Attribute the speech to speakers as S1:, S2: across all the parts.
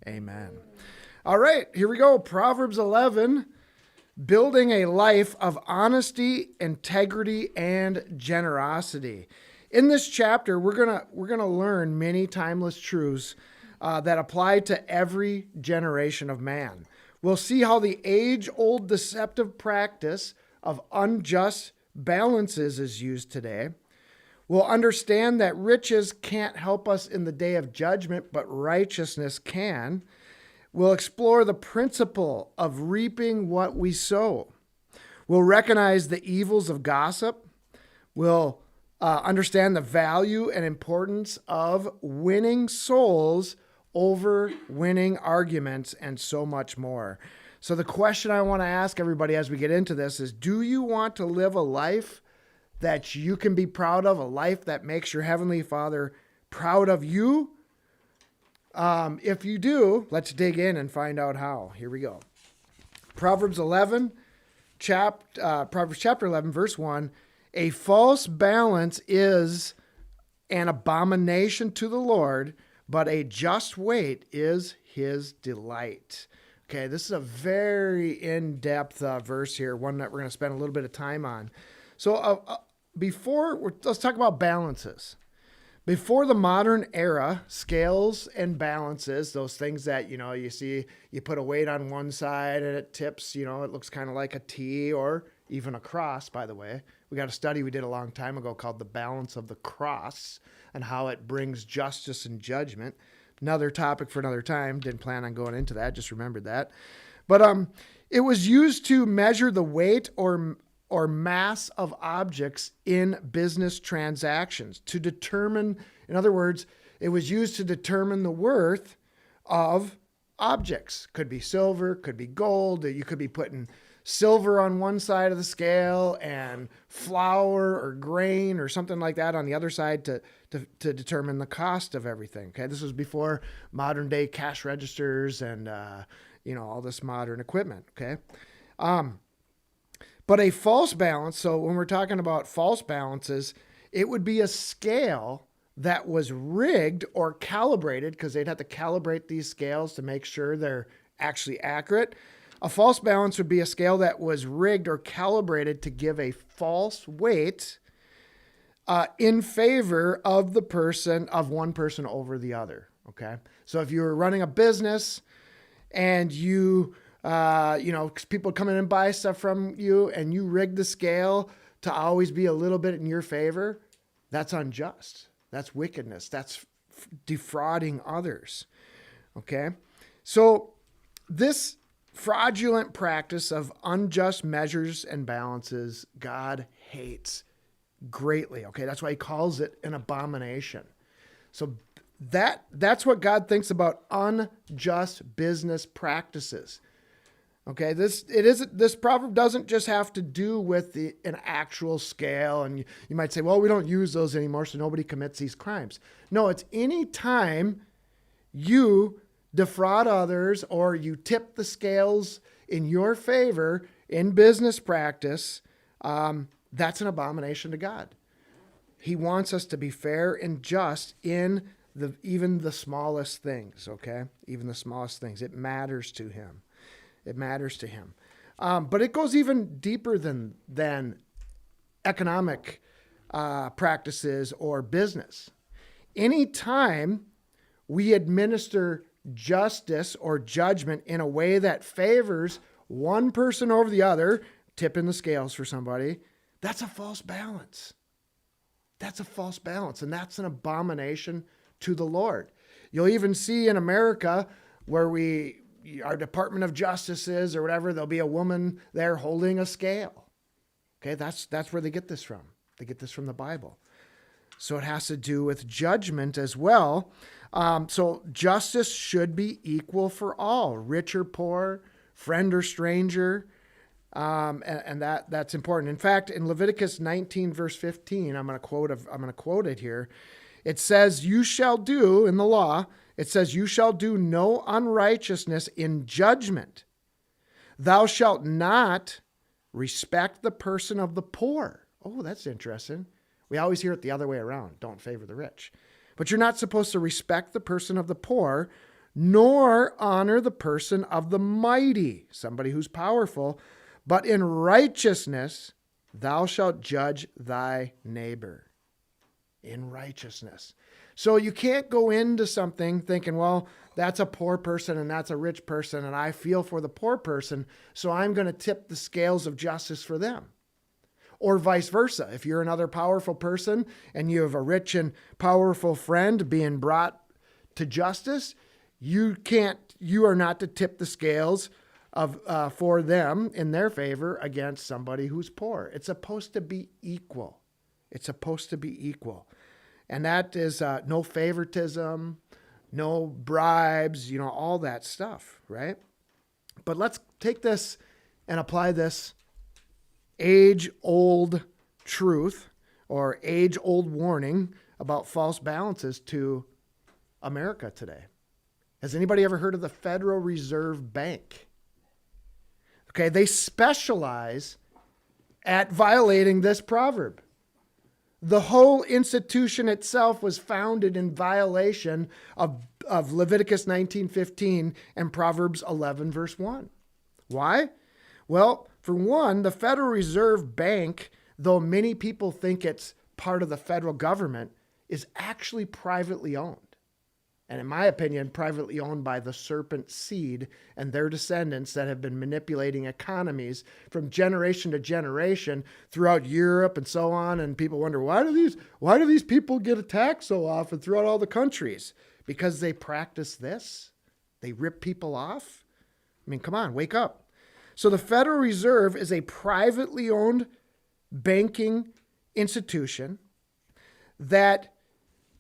S1: Amen. All right, here we go. Proverbs 11, building a life of honesty, integrity, and generosity. In this chapter, we're gonna learn many timeless truths that apply to every generation of man. We'll see how the age-old deceptive practice of unjust balances is used today. We'll understand that riches can't help us in the day of judgment, but righteousness can. We'll explore the principle of reaping what we sow. We'll recognize the evils of gossip. We'll understand the value and importance of winning souls over winning arguments, and so much more. So the question I want to ask everybody as we get into this is, do you want to live a life that you can be proud of, a life that makes your Heavenly Father proud of you? If you do, let's dig in and find out how. Here we go. Proverbs chapter 11, verse 1, a false balance is an abomination to the Lord, but a just weight is his delight. Okay, this is a very in-depth verse here, one that we're going to spend a little bit of time on. So let's talk about balances. Before the modern era, scales and balances, those things that, you see, you put a weight on one side and it tips, it looks kind of like a T or even a cross, by the way. We got a study we did a long time ago called The Balance of the Cross and how it brings justice and judgment. Another topic for another time. Didn't plan on going into that, just remembered that. But it was used to measure the weight or mass of objects in business transactions to determine, in other words, it was used to determine the worth of objects. Could be silver, could be gold. You could be putting silver on one side of the scale and flour or grain or something like that on the other side to determine the cost of everything. Okay, this was before modern day cash registers and all this modern equipment. Okay. But a false balance, so when we're talking about false balances, it would be a scale that was rigged or calibrated, because they'd have to calibrate these scales to make sure they're actually accurate. A false balance would be a scale that was rigged or calibrated to give a false weight in favor of one person over the other. Okay, so if you were running a business and people come in and buy stuff from you and you rig the scale to always be a little bit in your favor, that's unjust. That's wickedness. That's defrauding others. Okay. So this fraudulent practice of unjust measures and balances, God hates greatly. Okay. That's why he calls it an abomination. So that's what God thinks about unjust business practices. Okay, this proverb doesn't just have to do with an actual scale, and you might say, well, we don't use those anymore, so nobody commits these crimes. No, it's any time you defraud others or you tip the scales in your favor in business practice, that's an abomination to God. He wants us to be fair and just in even the smallest things. Okay, even the smallest things. It matters to him. It matters to him. But it goes even deeper than economic practices or business. Anytime we administer justice or judgment in a way that favors one person over the other, tipping the scales for somebody, that's a false balance. That's a false balance, and that's an abomination to the Lord. You'll even see in America where our Department of Justice is or whatever, there'll be a woman there holding a scale. Okay, that's where they get this from. They get this from the Bible. So it has to do with judgment as well. So justice should be equal for all, rich or poor, friend or stranger, and that's important. In fact, in Leviticus 19, verse 15, I'm going to quote it here. It says, "You shall do," in the law, it says, "You shall do no unrighteousness in judgment. Thou shalt not respect the person of the poor." Oh, that's interesting. We always hear it the other way around. Don't favor the rich. But you're not supposed to respect the person of the poor, nor honor the person of the mighty, somebody who's powerful, but in righteousness thou shalt judge thy neighbor. In righteousness. So you can't go into something thinking, well, that's a poor person and that's a rich person, and I feel for the poor person, so I'm going to tip the scales of justice for them. Or vice versa. If you're another powerful person and you have a rich and powerful friend being brought to justice, you are not to tip the scales of for them in their favor against somebody who's poor. It's supposed to be equal. It's supposed to be equal. And that is no favoritism, no bribes, all that stuff, right? But let's take this and apply this age-old truth or age-old warning about false balances to America today. Has anybody ever heard of the Federal Reserve Bank? Okay, they specialize at violating this proverb. The whole institution itself was founded in violation of Leviticus 19:15 and Proverbs 11, verse 1. Why? Well, for one, the Federal Reserve Bank, though many people think it's part of the federal government, is actually privately owned. And in my opinion, privately owned by the serpent seed and their descendants that have been manipulating economies from generation to generation throughout Europe and so on. And people wonder, why do these people get attacked so often throughout all the countries? Because they practice this? They rip people off? I mean, come on, wake up. So the Federal Reserve is a privately owned banking institution that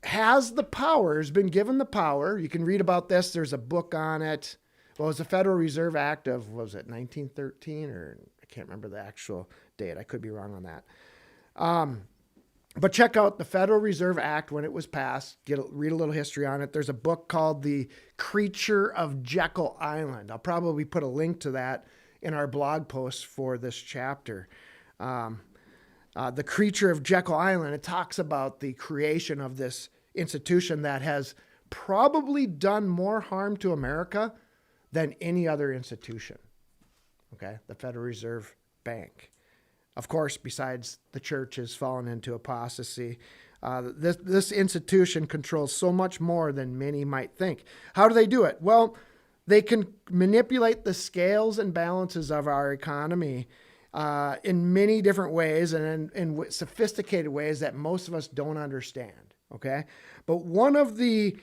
S1: has the power, has been given the power. You can read about this. There's a book on it. Well, it was the Federal Reserve Act of, 1913? Or I can't remember the actual date. I could be wrong on that. But check out the Federal Reserve Act when it was passed. Read a little history on it. There's a book called The Creature of Jekyll Island. I'll probably put a link to that in our blog post for this chapter. The Creature of Jekyll Island, it talks about the creation of this institution that has probably done more harm to America than any other institution. Okay, the Federal Reserve Bank. Of course, besides the church has fallen into apostasy, this institution controls so much more than many might think. How do they do it? Well, they can manipulate the scales and balances of our economy in many different ways and in sophisticated ways that most of us don't understand, okay? But one of the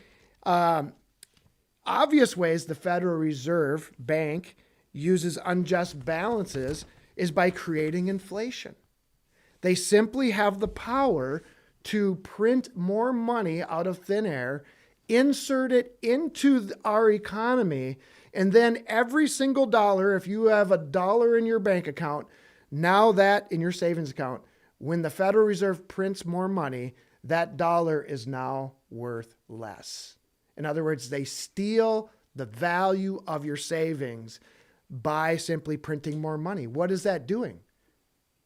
S1: obvious ways the Federal Reserve Bank uses unjust balances is by creating inflation. They simply have the power to print more money out of thin air, insert it into our economy, and then every single dollar, if you have $1 in your bank account, now that in your savings account, when the Federal Reserve prints more money, that dollar is now worth less. In other words, they steal the value of your savings by simply printing more money. What is that doing?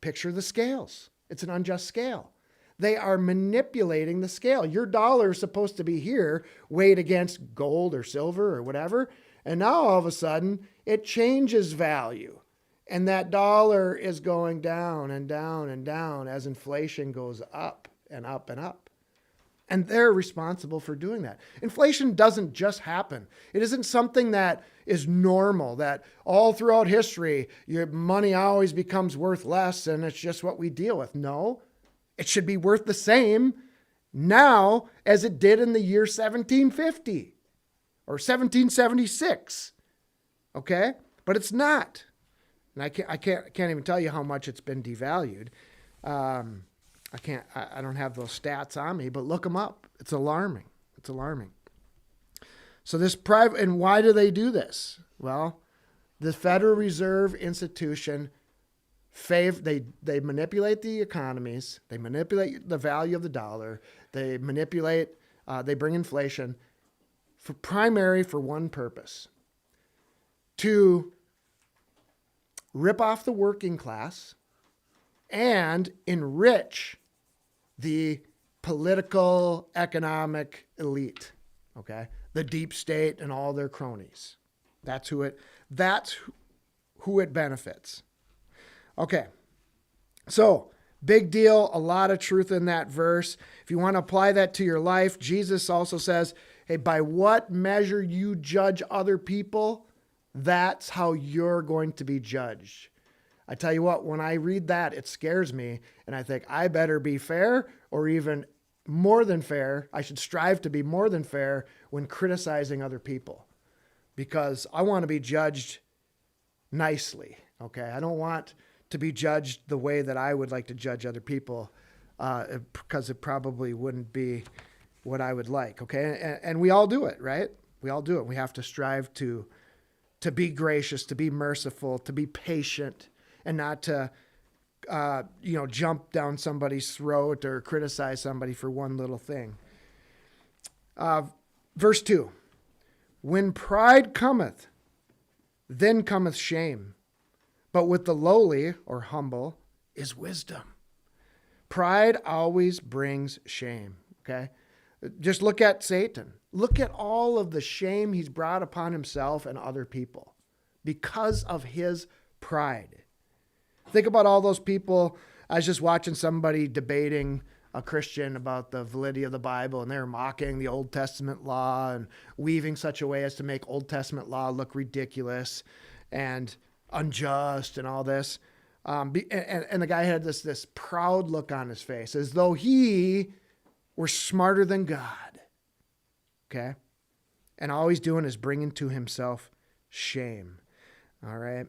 S1: Picture the scales. It's an unjust scale. They are manipulating the scale. Your dollar is supposed to be here, weighed against gold or silver or whatever, and now all of a sudden it changes value. And that dollar is going down and down and down as inflation goes up and up and up. And they're responsible for doing that. Inflation doesn't just happen. It isn't something that is normal, that all throughout history, your money always becomes worth less and it's just what we deal with. No, it should be worth the same now as it did in the year 1750 or 1776. Okay? But it's not. And I can't even tell you how much it's been devalued. I don't have those stats on me, but look them up. It's alarming. It's alarming. So this private, and why do they do this? Well, the Federal Reserve institution, they manipulate the economies. They manipulate the value of the dollar. They bring inflation for one purpose: to rip off the working class and enrich the political, economic elite. Okay? the deep state and all their cronies. That's who it benefits. Okay. So, big deal, a lot of truth in that verse. If you want to apply that to your life, Jesus also says, hey, by what measure you judge other people, that's how you're going to be judged. I tell you what, when I read that, it scares me. And I think I better be fair, or even more than fair. I should strive to be more than fair when criticizing other people, because I want to be judged nicely. Okay. I don't want to be judged the way that I would like to judge other people, because it probably wouldn't be what I would like. Okay. And we all do it, right? We all do it. We have to strive to be gracious, to be merciful, to be patient, and not to, jump down somebody's throat or criticize somebody for one little thing. Verse 2, when pride cometh, then cometh shame. But with the lowly or humble is wisdom. Pride always brings shame, okay? Just look at Satan. Look at all of the shame he's brought upon himself and other people because of his pride. Think about all those people. I was just watching somebody debating a Christian about the validity of the Bible, and they're mocking the Old Testament law and weaving such a way as to make Old Testament law look ridiculous and unjust and all this. And the guy had this proud look on his face, as though he were smarter than God. Okay? And all he's doing is bringing to himself shame. All right?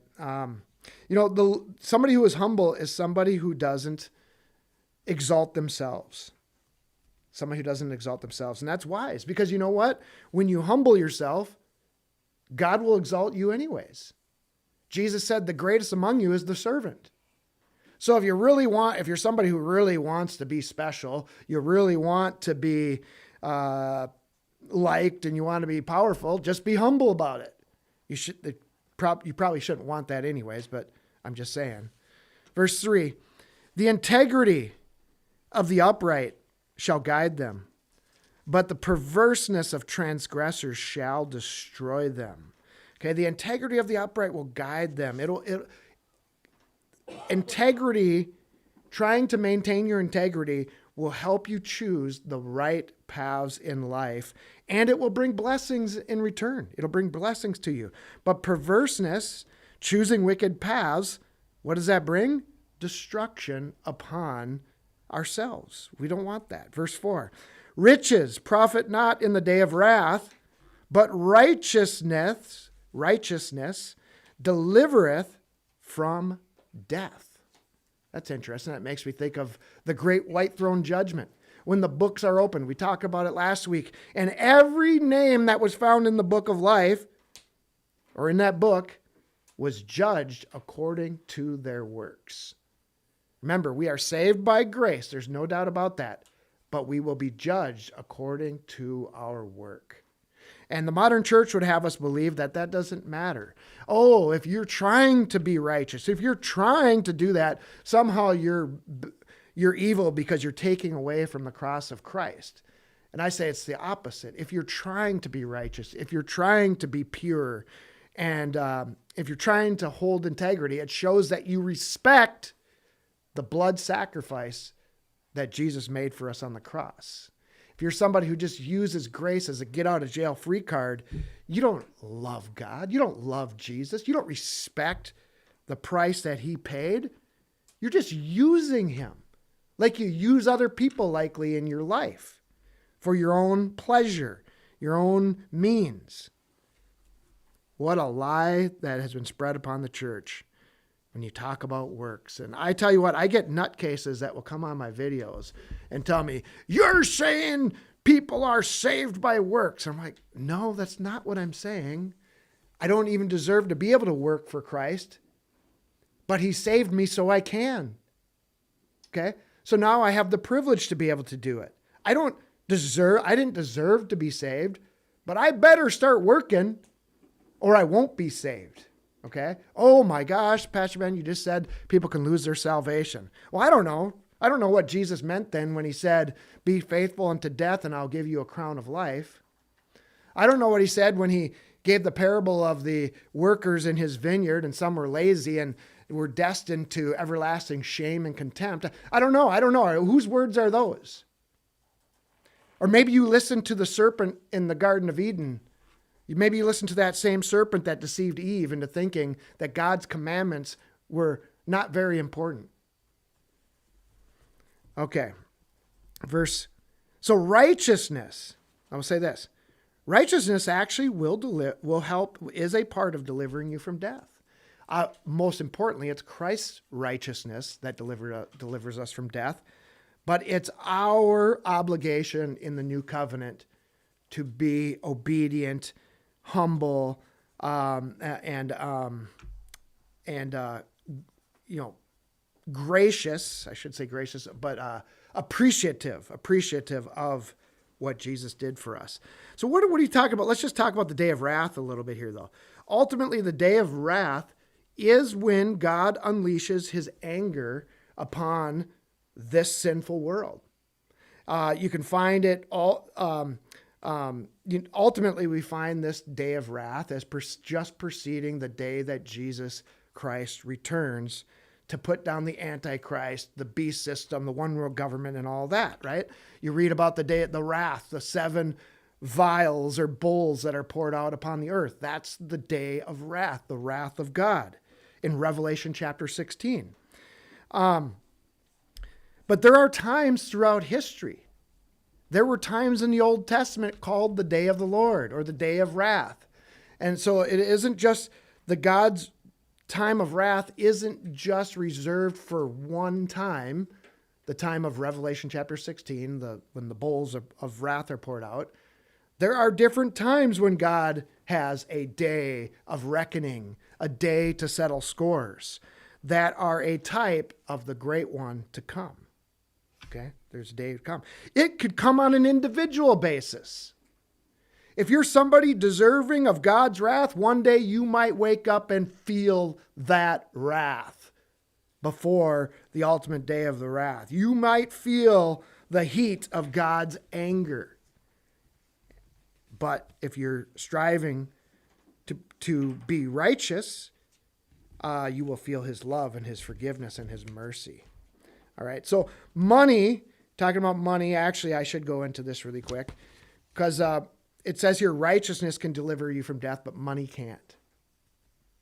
S1: Somebody who is humble is somebody who doesn't exalt themselves. Somebody who doesn't exalt themselves. And that's wise, because you know what? When you humble yourself, God will exalt you anyways. Jesus said the greatest among you is the servant. So if you're somebody who really wants to be special, you really want to be liked, and you want to be powerful, just be humble about it. You probably shouldn't want that anyways, but I'm just saying. Verse 3, the integrity of the upright shall guide them, but the perverseness of transgressors shall destroy them. Okay, the integrity of the upright will guide them. Integrity, trying to maintain your integrity, will help you choose the right paths in life, and it will bring blessings in return. It'll bring blessings to you. But perverseness, choosing wicked paths, what does that bring? Destruction upon ourselves. We don't want that. Verse 4, riches profit not in the day of wrath, but righteousness delivereth from death. That's interesting. That makes me think of the great white throne judgment. When the books are opened, we talked about it last week, and every name that was found in the book of life, or in that book, was judged according to their works. Remember, we are saved by grace. There's no doubt about that. But we will be judged according to our work. And the modern church would have us believe that doesn't matter. Oh, if you're trying to be righteous, if you're trying to do that, somehow you're evil because you're taking away from the cross of Christ. And I say it's the opposite. If you're trying to be righteous, if you're trying to be pure, and if you're trying to hold integrity, it shows that you respect the blood sacrifice that Jesus made for us on the cross. If you're somebody who just uses grace as a get out of jail free card, you don't love God. You don't love Jesus. You don't respect the price that he paid. You're just using him like you use other people likely in your life for your own pleasure, your own means. What a lie that has been spread upon the church when you talk about works. And I tell you what, I get nutcases that will come on my videos and tell me, you're saying people are saved by works. I'm like, no, that's not what I'm saying. I don't even deserve to be able to work for Christ, but he saved me so I can. Okay? So now I have the privilege to be able to do it. I didn't deserve to be saved, but I better start working or I won't be saved. Okay? Oh my gosh, Pastor Ben, you just said people can lose their salvation. Well, I don't know. I don't know what Jesus meant then when he said, be faithful unto death and I'll give you a crown of life. I don't know what he said when he gave the parable of the workers in his vineyard, and some were lazy and were destined to everlasting shame and contempt. I don't know. Whose words are those? Or maybe you listen to the serpent in the Garden of Eden. Maybe you listen to that same serpent that deceived Eve into thinking that God's commandments were not very important. Okay. So righteousness, I will say this. Righteousness actually will help, is a part of delivering you from death. Most importantly, it's Christ's righteousness that delivers us from death. But it's our obligation in the new covenant to be obedient, humble, gracious. I should say gracious, but appreciative of what Jesus did for us. So what are you talking about? Let's just talk about the day of wrath a little bit here, though. Ultimately, the day of wrath is when God unleashes his anger upon this sinful world. You can find it all. Ultimately, we find this day of wrath as just preceding the day that Jesus Christ returns to put down the Antichrist, the beast system, the one world government, and all that, right? You read about the wrath, the 7 vials or bowls that are poured out upon the earth. That's the day of wrath, the wrath of God in Revelation chapter 16. But there are times throughout history. There were times in the Old Testament called the day of the Lord or the day of wrath. And so it isn't just God's time of wrath isn't just reserved for one time, the time of Revelation chapter 16, when the bowls of wrath are poured out. There are different times when God has a day of reckoning, a day to settle scores that are a type of the great one to come. Okay, there's a day to come. It could come on an individual basis. If you're somebody deserving of God's wrath, one day you might wake up and feel that wrath before the ultimate day of the wrath. You might feel the heat of God's anger. But if you're striving to be righteous, you will feel his love and his forgiveness and his mercy. All right, so talking about money, actually I should go into this really quick because it says here righteousness can deliver you from death, but money can't.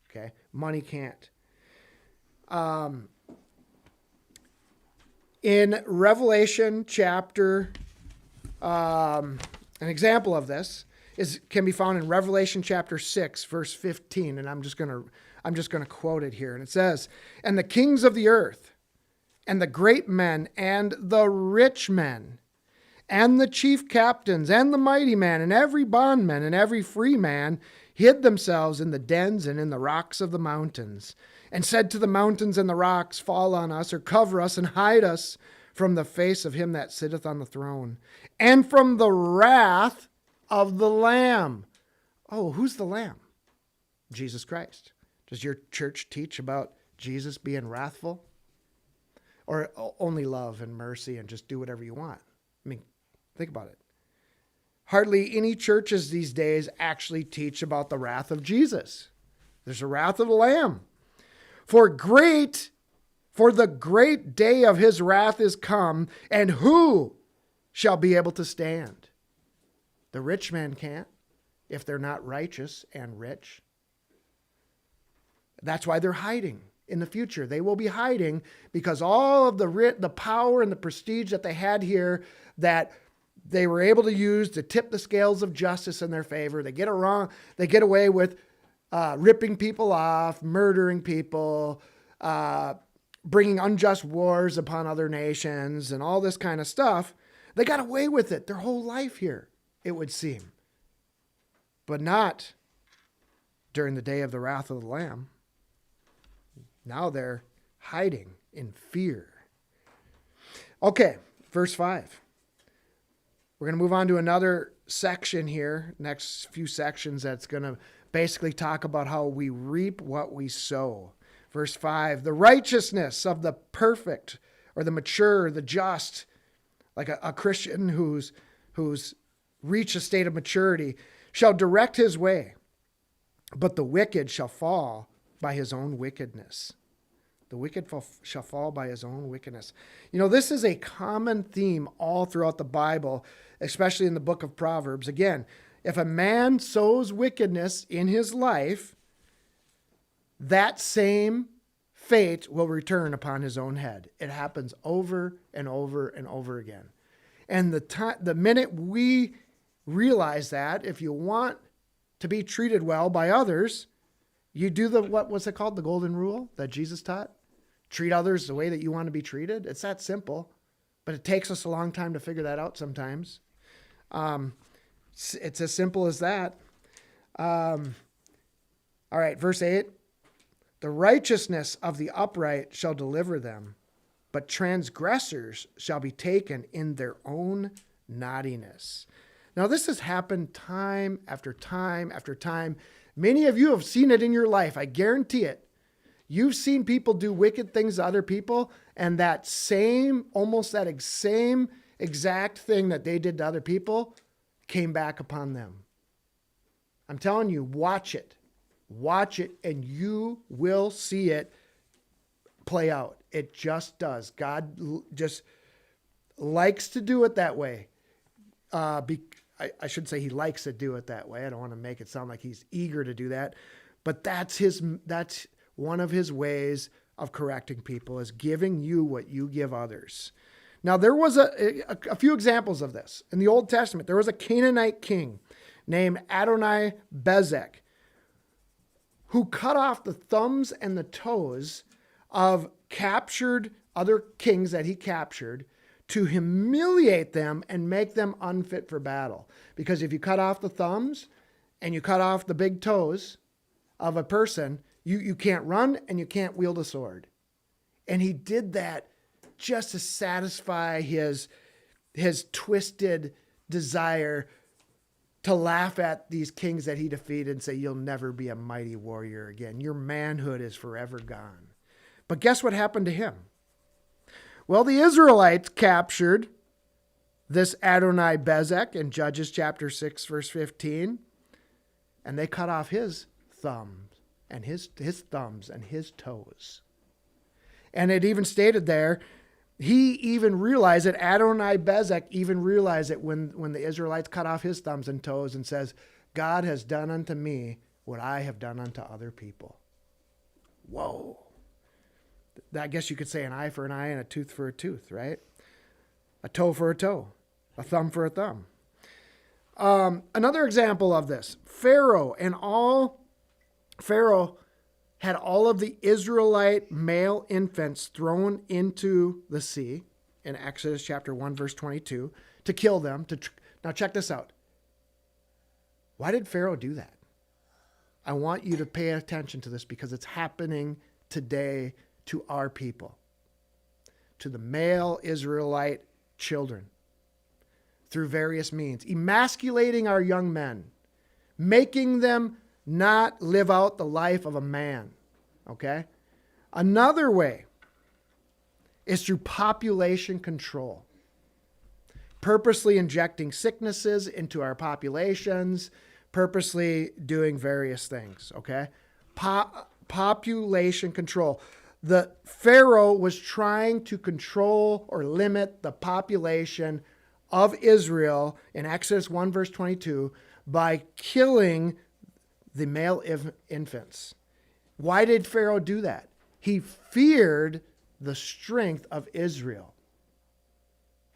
S1: Okay, money can't. In Revelation chapter, an example of this can be found in Revelation chapter 6, verse 15, and I'm just gonna quote it here, and it says, "And the kings of the earth, and the great men, and the rich men, and the chief captains, and the mighty man, and every bondman, and every free man, hid themselves in the dens and in the rocks of the mountains, and said to the mountains and the rocks, Fall on us, or cover us, and hide us from the face of him that sitteth on the throne, and from the wrath of the Lamb." Oh, who's the Lamb? Jesus Christ. Does your church teach about Jesus being wrathful? Or only love and mercy and just do whatever you want? I mean, think about it. Hardly any churches these days actually teach about the wrath of Jesus. There's a wrath of the Lamb. For the great day of his wrath is come, and who shall be able to stand? The rich man can't if they're not righteous and rich. That's why they're hiding. In the future, they will be hiding because all of the power and the prestige that they had here that they were able to use to tip the scales of justice in their favor. They get away with ripping people off, murdering people, bringing unjust wars upon other nations and all this kind of stuff. They got away with it their whole life here, it would seem. But not during the day of the wrath of the Lamb. Now they're hiding in fear. Okay, verse 5. We're going to move on to another section here, next few sections, that's going to basically talk about how we reap what we sow. Verse 5, the righteousness of the perfect or the mature, the just, like a Christian who's reached a state of maturity, shall direct his way, but the wicked shall fall by his own wickedness. The wicked shall fall by his own wickedness. You know, this is a common theme all throughout the Bible, especially in the book of Proverbs. Again, if a man sows wickedness in his life, that same fate will return upon his own head. It happens over and over and over again. And the minute we realize that, if you want to be treated well by others, you do what's it called? The golden rule that Jesus taught? Treat others the way that you want to be treated. It's that simple, but it takes us a long time to figure that out sometimes. It's as simple as that. All right, verse 8. The righteousness of the upright shall deliver them, but transgressors shall be taken in their own naughtiness. Now, this has happened time after time after time. Many of you have seen it in your life. I guarantee it. You've seen people do wicked things to other people, and that same exact thing that they did to other people came back upon them. I'm telling you, watch it. Watch it, and you will see it play out. It just does. God just likes to do it that way. I should say he likes to do it that way. I don't want to make it sound like he's eager to do that, but that's one of his ways of correcting people, is giving you what you give others. Now, there was a few examples of this. In the Old Testament, there was a Canaanite king named Adoni-Bezek who cut off the thumbs and the toes of captured other kings that he captured to humiliate them and make them unfit for battle. Because if you cut off the thumbs and you cut off the big toes of a person, you can't run and you can't wield a sword. And he did that just to satisfy his twisted desire to laugh at these kings that he defeated and say, you'll never be a mighty warrior again. Your manhood is forever gone. But guess what happened to him? Well, the Israelites captured this Adoni-Bezek in Judges chapter 6, verse 15, and they cut off his thumbs and his thumbs and his toes. And it even stated there, he even realized it, Adoni-Bezek even realized it when the Israelites cut off his thumbs and toes and says, God has done unto me what I have done unto other people. Whoa. I guess you could say an eye for an eye and a tooth for a tooth, right? A toe for a toe, a thumb for a thumb. Another example of this, Pharaoh had all of the Israelite male infants thrown into the sea in Exodus chapter 1, verse 22, to kill them. Now check this out. Why did Pharaoh do that? I want you to pay attention to this because it's happening today to our people, to the male Israelite children, through various means, emasculating our young men, making them not live out the life of a man, okay? Another way is through population control, purposely injecting sicknesses into our populations, purposely doing various things, okay? Population control. The Pharaoh was trying to control or limit the population of Israel in Exodus 1, verse 22 by killing the male infants. Why did Pharaoh do that? He feared the strength of Israel.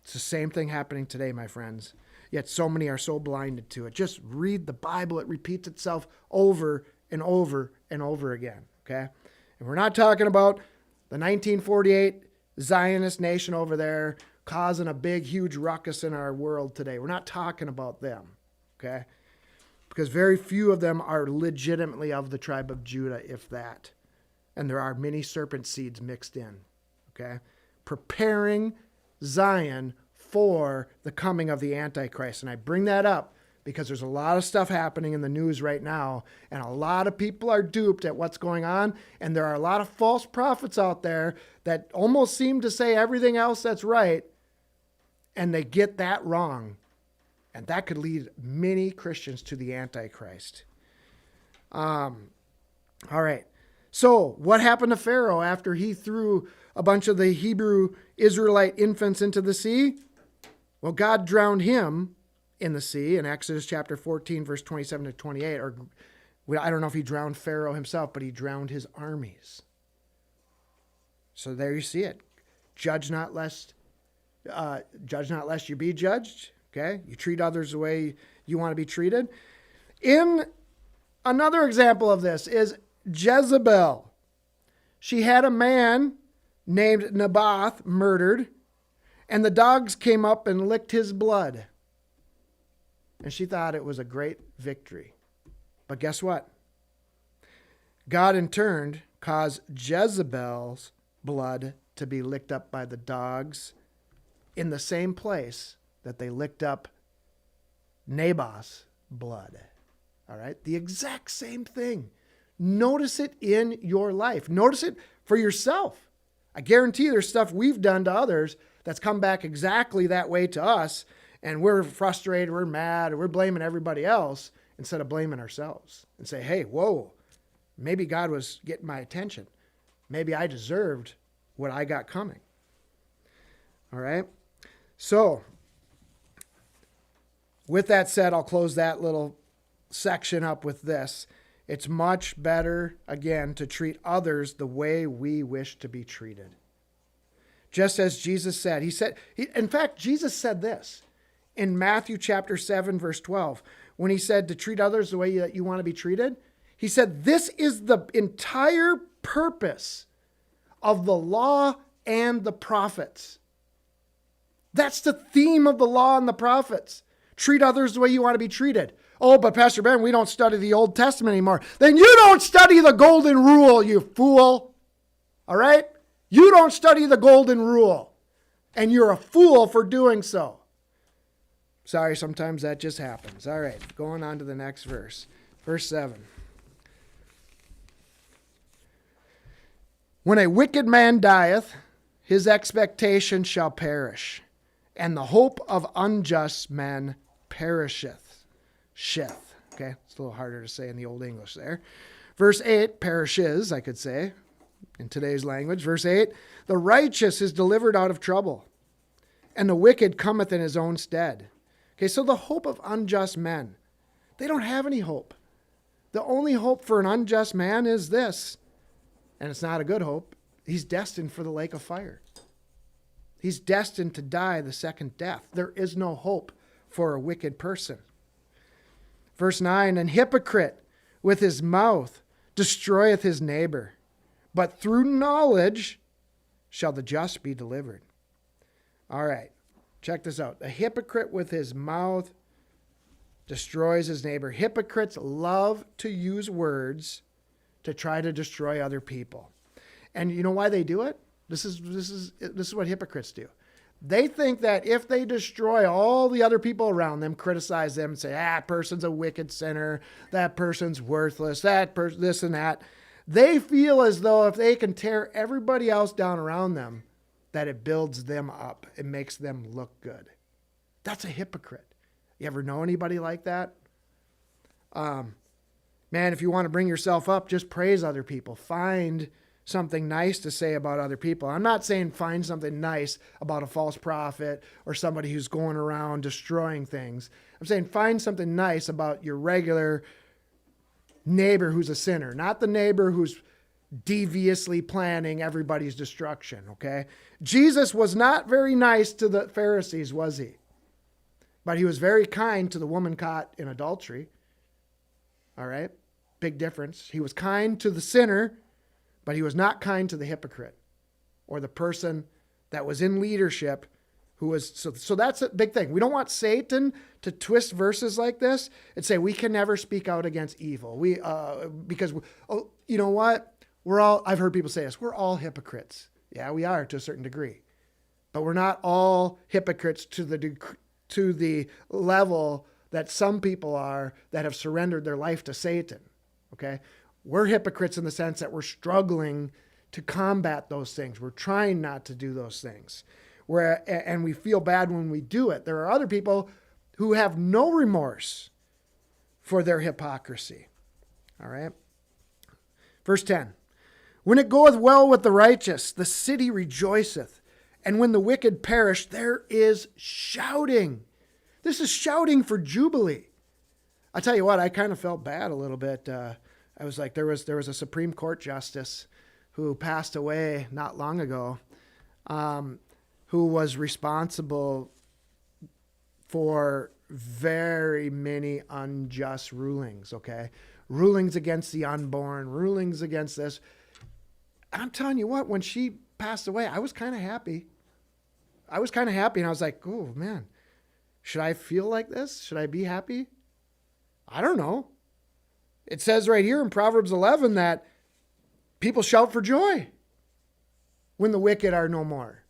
S1: It's the same thing happening today, my friends. Yet so many are so blinded to it. Just read the Bible. It repeats itself over and over and over again, okay? And we're not talking about the 1948 Zionist nation over there causing a big, huge ruckus in our world today. We're not talking about them, okay? Because very few of them are legitimately of the tribe of Judah, if that. And there are many serpent seeds mixed in, okay? Preparing Zion for the coming of the Antichrist. And I bring that up because there's a lot of stuff happening in the news right now, and a lot of people are duped at what's going on, and there are a lot of false prophets out there that almost seem to say everything else that's right, and they get that wrong. And that could lead many Christians to the Antichrist. All right. So what happened to Pharaoh after he threw a bunch of the Hebrew Israelite infants into the sea? Well, God drowned him in the sea in Exodus chapter 14, verse 27 to 28. Or I don't know if he drowned Pharaoh himself, but he drowned his armies. So there you see it. Judge not lest you be judged. Okay? You treat others the way you want to be treated. In another example of this is Jezebel. She had a man named Naboth murdered, and the dogs came up and licked his blood. And she thought it was a great victory. But guess what? God in turn caused Jezebel's blood to be licked up by the dogs in the same place that they licked up Naboth's blood. All right? The exact same thing. Notice it in your life. Notice it for yourself. I guarantee there's stuff we've done to others that's come back exactly that way to us, and we're frustrated, we're mad, or we're blaming everybody else instead of blaming ourselves and say, hey, whoa, maybe God was getting my attention. Maybe I deserved what I got coming. All right? So, with that said, I'll close that little section up with this. It's much better, again, to treat others the way we wish to be treated. Just as Jesus said. In fact, Jesus said this in Matthew chapter 7, verse 12, when he said to treat others the way that you want to be treated. He said, this is the entire purpose of the law and the prophets. That's the theme of the law and the prophets. Treat others the way you want to be treated. Oh, but Pastor Ben, we don't study the Old Testament anymore. Then you don't study the golden rule, you fool. All right? You don't study the golden rule. And you're a fool for doing so. Sorry, sometimes that just happens. All right, going on to the next verse. Verse 7. When a wicked man dieth, his expectation shall perish, and the hope of unjust men perisheth. Okay, it's a little harder to say in the Old English there. Verse 8, perishes, I could say, in today's language. Verse 8, the righteous is delivered out of trouble, and the wicked cometh in his own stead. Okay, so the hope of unjust men, they don't have any hope. The only hope for an unjust man is this, and it's not a good hope. He's destined for the lake of fire. He's destined to die the second death. There is no hope for a wicked person. Verse 9, an hypocrite with his mouth destroyeth his neighbor, but through knowledge shall the just be delivered. All right, check this out. A hypocrite with his mouth destroys his neighbor. Hypocrites love to use words to try to destroy other people. And you know why they do it? This is what hypocrites do. They think that if they destroy all the other people around them, criticize them and say, that person's a wicked sinner, that person's worthless, this and that, they feel as though if they can tear everybody else down around them, that it builds them up. It makes them look good. That's a hypocrite. You ever know anybody like that? Man, if you want to bring yourself up, just praise other people. Find something nice to say about other people. I'm not saying find something nice about a false prophet or somebody who's going around destroying things. I'm saying find something nice about your regular neighbor who's a sinner, not the neighbor who's deviously planning everybody's destruction, okay? Jesus was not very nice to the Pharisees, was he? But he was very kind to the woman caught in adultery. All right? Big difference. He was kind to the sinner, but he was not kind to the hypocrite or the person that was in leadership who was, so that's a big thing. We don't want Satan to twist verses like this and say we can never speak out against evil. Because you know what? I've heard people say this, we're all hypocrites. Yeah, we are to a certain degree, but we're not all hypocrites to the level that some people are that have surrendered their life to Satan. Okay. We're hypocrites in the sense that we're struggling to combat those things. We're trying not to do those things. And we feel bad when we do it. There are other people who have no remorse for their hypocrisy. All right. Verse 10. When it goeth well with the righteous, the city rejoiceth. And when the wicked perish, there is shouting. This is shouting for jubilee. I tell you what, I kind of felt bad a little bit. I was like, there was a Supreme Court justice who passed away not long ago, who was responsible for very many unjust rulings, okay? Rulings against the unborn, rulings against this. I'm telling you what, when she passed away, I was kind of happy. And I was like, oh, man, should I feel like this? Should I be happy? I don't know. It says right here in Proverbs 11 that people shout for joy when the wicked are no more.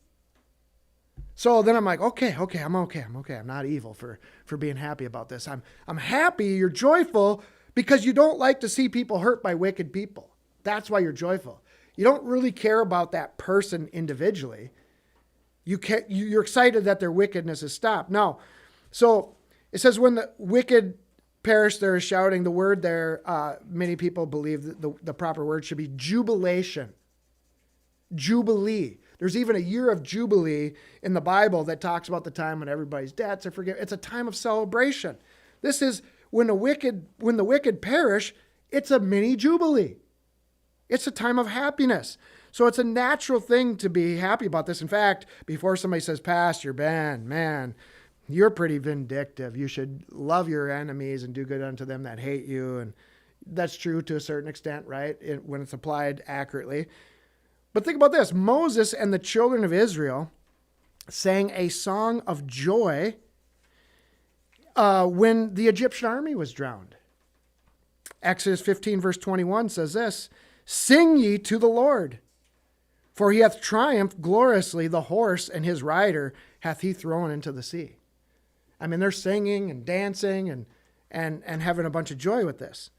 S1: So then I'm like, okay, I'm okay. I'm not evil for being happy about this. I'm happy, you're joyful because you don't like to see people hurt by wicked people. That's why you're joyful. You don't really care about that person individually. You're excited that their wickedness is stopped. No. So it says when the wicked perish, there is shouting. The word there, many people believe that the proper word should be jubilation. Jubilee. There's even a year of Jubilee in the Bible that talks about the time when everybody's debts are forgiven. It's a time of celebration. This is when the wicked perish, it's a mini Jubilee. It's a time of happiness. So it's a natural thing to be happy about this. In fact, before somebody says, Pastor Ben, man, you're pretty vindictive. You should love your enemies and do good unto them that hate you. And that's true to a certain extent, right? When it's applied accurately. But think about this. Moses and the children of Israel sang a song of joy when the Egyptian army was drowned. Exodus 15 verse 21 says this, sing ye to the Lord, for he hath triumphed gloriously, the horse and his rider hath he thrown into the sea. I mean, they're singing and dancing and having a bunch of joy with this.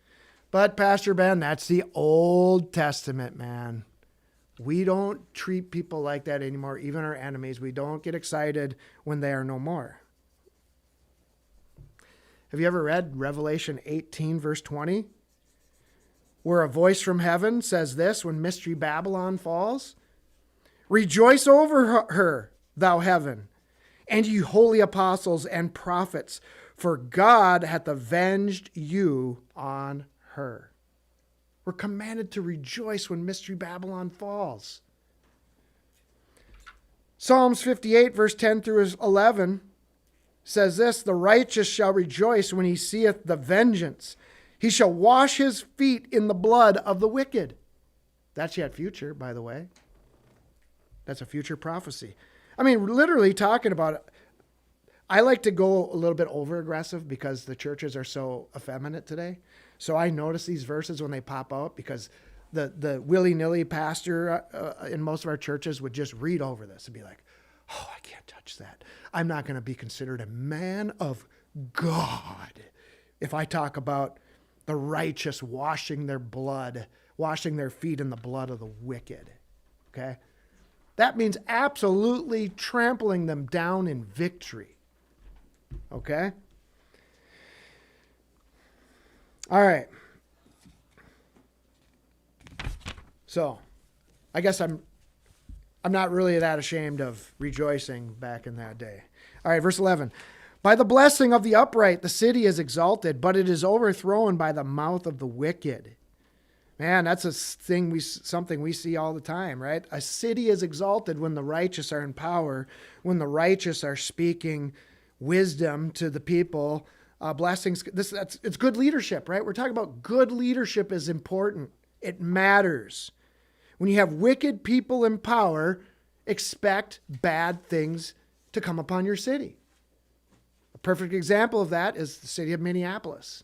S1: But Pastor Ben, that's the Old Testament, man. We don't treat people like that anymore, even our enemies. We don't get excited when they are no more. Have you ever read Revelation 18, verse 20? Where a voice from heaven says this, when Mystery Babylon falls, rejoice over her, thou heaven, and ye holy apostles and prophets, for God hath avenged you on her. We're commanded to rejoice when Mystery Babylon falls. Psalms 58, verse 10 through 11 says this, the righteous shall rejoice when he seeth the vengeance. He shall wash his feet in the blood of the wicked. That's yet future, by the way. That's a future prophecy. I mean, literally talking about it. I like to go a little bit over aggressive because the churches are so effeminate today. So I notice these verses when they pop out because the willy-nilly pastor in most of our churches would just read over this and be like, oh, I can't touch that. I'm not going to be considered a man of God if I talk about the righteous washing their feet in the blood of the wicked. Okay? That means absolutely trampling them down in victory. Okay? All right. So, I guess I'm not really that ashamed of rejoicing back in that day. All right, verse 11. By the blessing of the upright, the city is exalted, but it is overthrown by the mouth of the wicked. Man, that's something we see all the time, right? A city is exalted when the righteous are in power, when the righteous are speaking wisdom to the people, blessings. It's good leadership, right? We're talking about good leadership is important. It matters. When you have wicked people in power, expect bad things to come upon your city. A perfect example of that is the city of Minneapolis.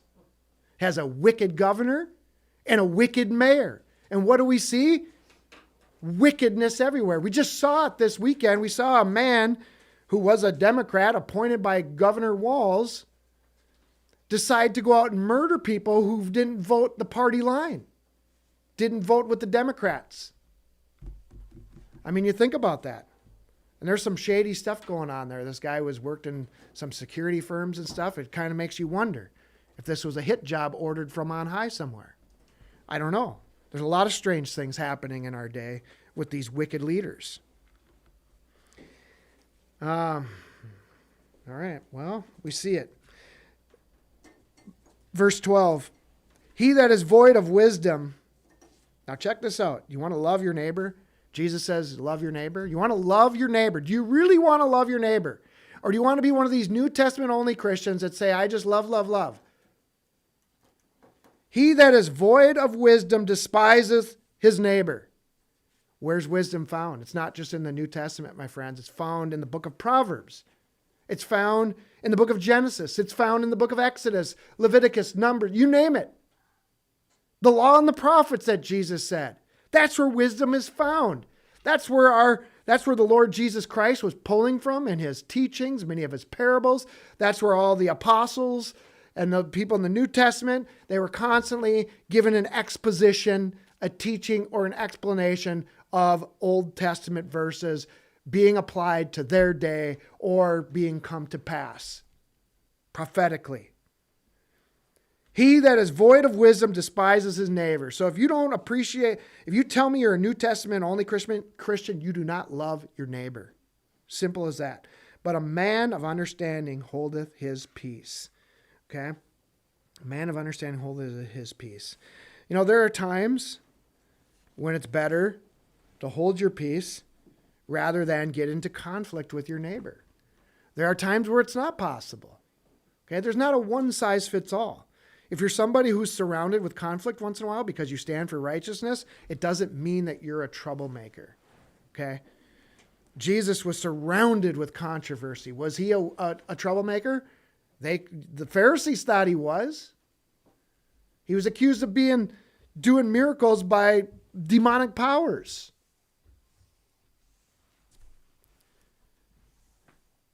S1: It has a wicked governor and a wicked mayor. And what do we see? Wickedness everywhere. We just saw it this weekend. We saw a man who was a Democrat appointed by Governor Walz decide to go out and murder people who didn't vote the party line, didn't vote with the Democrats. I mean, you think about that. And there's some shady stuff going on there. This guy was worked in some security firms and stuff. It kind of makes you wonder if this was a hit job ordered from on high somewhere. I don't know. There's a lot of strange things happening in our day with these wicked leaders. All right, well, we see it. Verse 12, he that is void of wisdom. Now check this out. You want to love your neighbor? Jesus says, love your neighbor. You want to love your neighbor. Do you really want to love your neighbor? Or do you want to be one of these New Testament only Christians that say, I just love, love, love? He that is void of wisdom despiseth his neighbor. Where's wisdom found? It's not just in the New Testament, my friends. It's found in the book of Proverbs. It's found in the book of Genesis. It's found in the book of Exodus, Leviticus, Numbers, you name it. The law and the prophets that Jesus said. That's where wisdom is found. That's where the Lord Jesus Christ was pulling from in his teachings, many of his parables. That's where all the apostles and the people in the New Testament, they were constantly given an exposition, a teaching, or an explanation of Old Testament verses being applied to their day or being come to pass prophetically. He that is void of wisdom despises his neighbor. So if you tell me you're a New Testament only Christian, you do not love your neighbor. Simple as that. But a man of understanding holdeth his peace. Okay? A man of understanding holdeth his peace. You know, there are times when it's better to hold your peace rather than get into conflict with your neighbor. There are times where it's not possible. Okay? There's not a one size fits all. If you're somebody who's surrounded with conflict once in a while because you stand for righteousness, it doesn't mean that you're a troublemaker. Okay? Jesus was surrounded with controversy. Was he a troublemaker? The Pharisees thought he was. He was accused of doing miracles by demonic powers.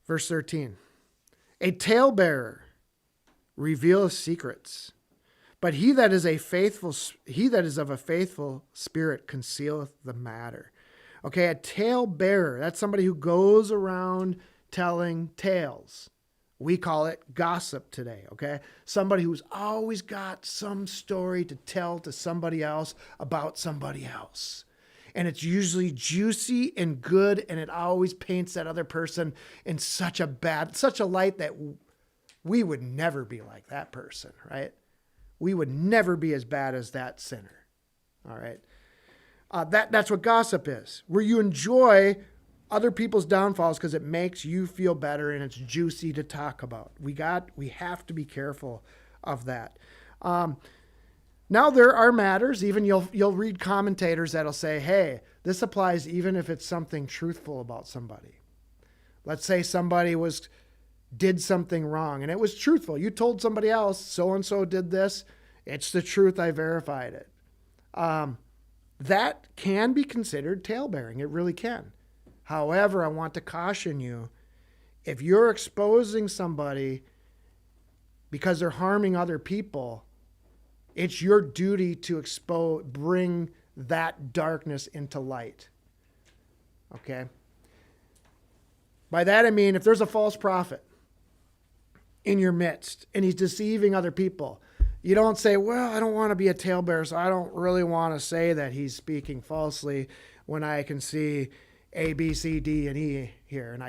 S1: Verse 13. A talebearer revealeth secrets, but he that is of a faithful spirit concealeth the matter. Okay, a talebearer, that's somebody who goes around telling tales. We call it gossip today, okay? Somebody who's always got some story to tell to somebody else about somebody else. And it's usually juicy and good, and it always paints that other person in such a light that we would never be like that person, right? We would never be as bad as that sinner, all right? That's what gossip is, where you enjoy other people's downfalls because it makes you feel better and it's juicy to talk about. We have to be careful of that. Now there are matters, even you'll read commentators that'll say, hey, this applies even if it's something truthful about somebody. Let's say somebody did something wrong and it was truthful. You told somebody else, so-and-so did this. It's the truth. I verified it. That can be considered talebearing. It really can. However, I want to caution you, if you're exposing somebody because they're harming other people, it's your duty to bring that darkness into light. Okay? By that I mean, if there's a false prophet in your midst and he's deceiving other people, you don't say, well, I don't want to be a talebearer, so I don't really want to say that he's speaking falsely when I can see A, B, C, D, and E here.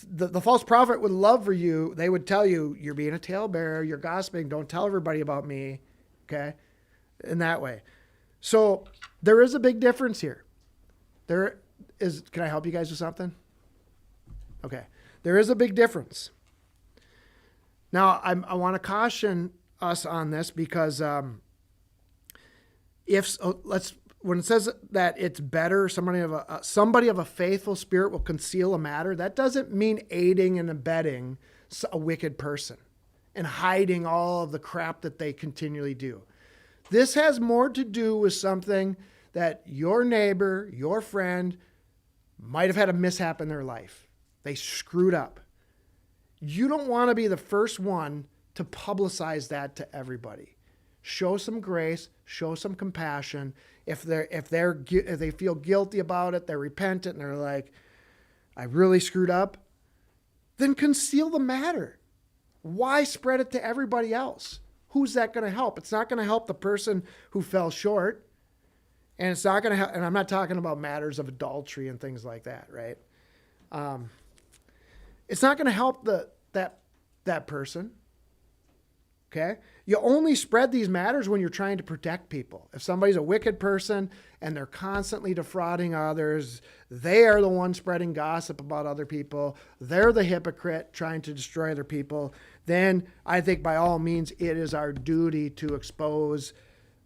S1: The false prophet would love for you. They would tell you, you're being a talebearer, you're gossiping, don't tell everybody about me, okay? In that way. So there is a big difference here. Can I help you guys with something? Okay. There is a big difference. Now, I want to caution us on this because when it says that it's better, somebody of a faithful spirit will conceal a matter, that doesn't mean aiding and abetting a wicked person and hiding all of the crap that they continually do. This has more to do with something that your neighbor, your friend, might have had a mishap in their life. They screwed up. You don't want to be the first one to publicize that to everybody. show some grace, show some compassion. If they feel guilty about it, they're repentant and they're like, I really screwed up, then conceal the matter. Why spread it to everybody else? Who's that going to help? It's not going to help the person who fell short. And it's not going to help. And I'm not talking about matters of adultery and things like that, right? It's not going to help that person. Okay? You only spread these matters when you're trying to protect people. If somebody's a wicked person and they're constantly defrauding others, they are the one spreading gossip about other people, they're the hypocrite trying to destroy other people, then I think by all means it is our duty to expose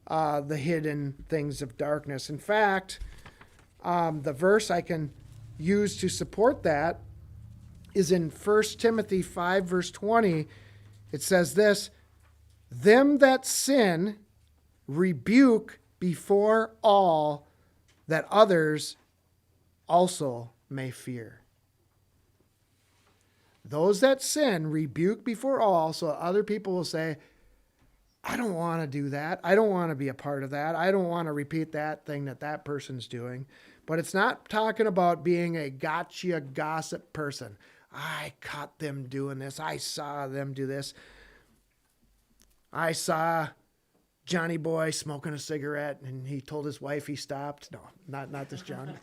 S1: the hidden things of darkness. In fact, the verse I can use to support that is in 1 Timothy 5, verse 20. It says this, them that sin rebuke before all, that others also may fear. Those that sin rebuke before all, so other people will say, I don't want to do that. I don't want to be a part of that. I don't want to repeat that thing that person's doing. But it's not talking about being a gotcha gossip person. I caught them doing this. I saw them do this. I saw Johnny Boy smoking a cigarette and he told his wife he stopped. No, not this John.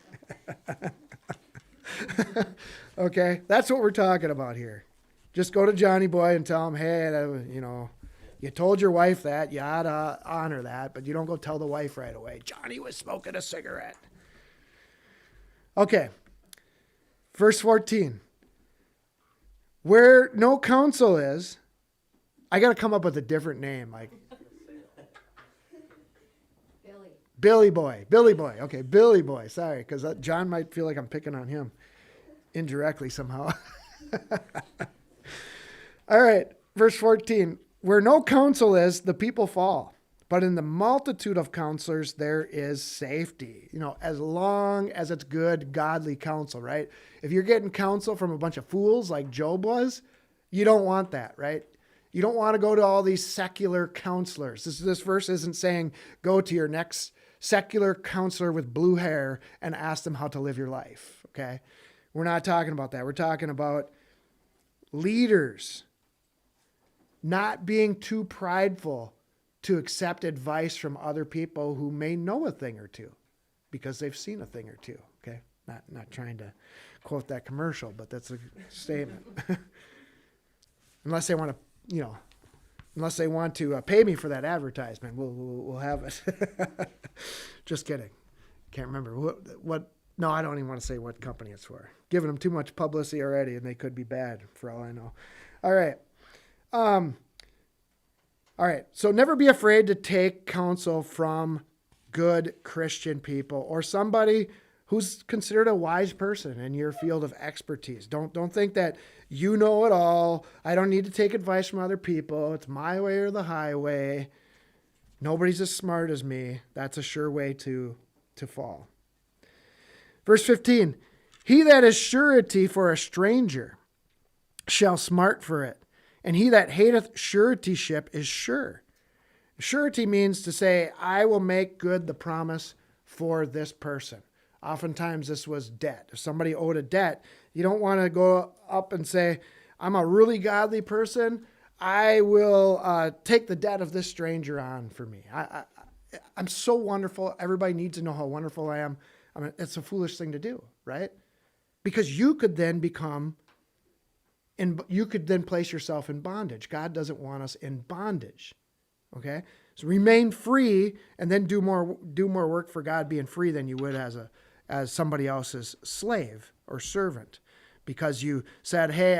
S1: Okay, that's what we're talking about here. Just go to Johnny Boy and tell him, hey, you told your wife that. You ought to honor that, but you don't go tell the wife right away. Johnny was smoking a cigarette. Okay, verse 14. Where no counsel is, I got to come up with a different name, like Billy Boy. Okay, Billy Boy. Sorry, because John might feel like I'm picking on him indirectly somehow. All right, verse 14. Where no counsel is, the people fall. But in the multitude of counselors, there is safety. As long as it's good, godly counsel, right? If you're getting counsel from a bunch of fools like Job was, you don't want that, right? You don't want to go to all these secular counselors. This verse isn't saying go to your next secular counselor with blue hair and ask them how to live your life, okay? We're not talking about that. We're talking about leaders not being too prideful to accept advice from other people who may know a thing or two because they've seen a thing or two, okay? Not trying to quote that commercial, but that's a statement. Unless they want to pay me for that advertisement, we'll have it. Just kidding. Can't remember what. No, I don't even want to say what company it's for. Giving them too much publicity already, and they could be bad for all I know. All right. All right. So never be afraid to take counsel from good Christian people or somebody who's considered a wise person in your field of expertise. Don't think that you know it all. I don't need to take advice from other people. It's my way or the highway. Nobody's as smart as me. That's a sure way to fall. Verse 15, he that is surety for a stranger shall smart for it, and he that hateth suretyship is sure. Surety means to say, I will make good the promise for this person. Oftentimes this was debt. If somebody owed a debt, you don't want to go up and say, I'm a really godly person. I will take the debt of this stranger on for me. I'm so wonderful. Everybody needs to know how wonderful I am. I mean, it's a foolish thing to do, right? Because you could then you could then place yourself in bondage. God doesn't want us in bondage. Okay? So remain free and then do more work for God being free than you would as somebody else's slave or servant. Because you said, hey,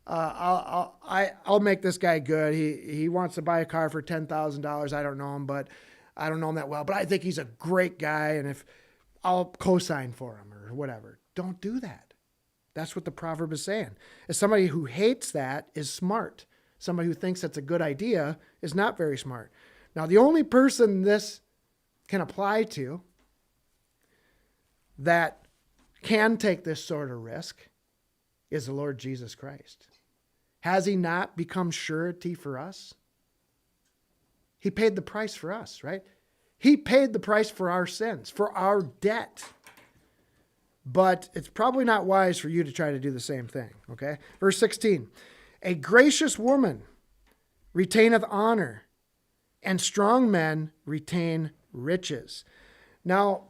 S1: I'll make this guy good. He wants to buy a car for $10,000. I don't know him, but I don't know him that well, but I think he's a great guy. And if I'll co-sign for him or whatever, don't do that. That's what the proverb is saying. As somebody who hates that is smart. Somebody who thinks that's a good idea is not very smart. Now, the only person this can apply to that can take this sort of risk is the Lord Jesus Christ. Has he not become surety for us? He paid the price for us, right? He paid the price for our sins, for our debt. But it's probably not wise for you to try to do the same thing, okay? Verse 16, a gracious woman retaineth honor, and strong men retain riches. Now,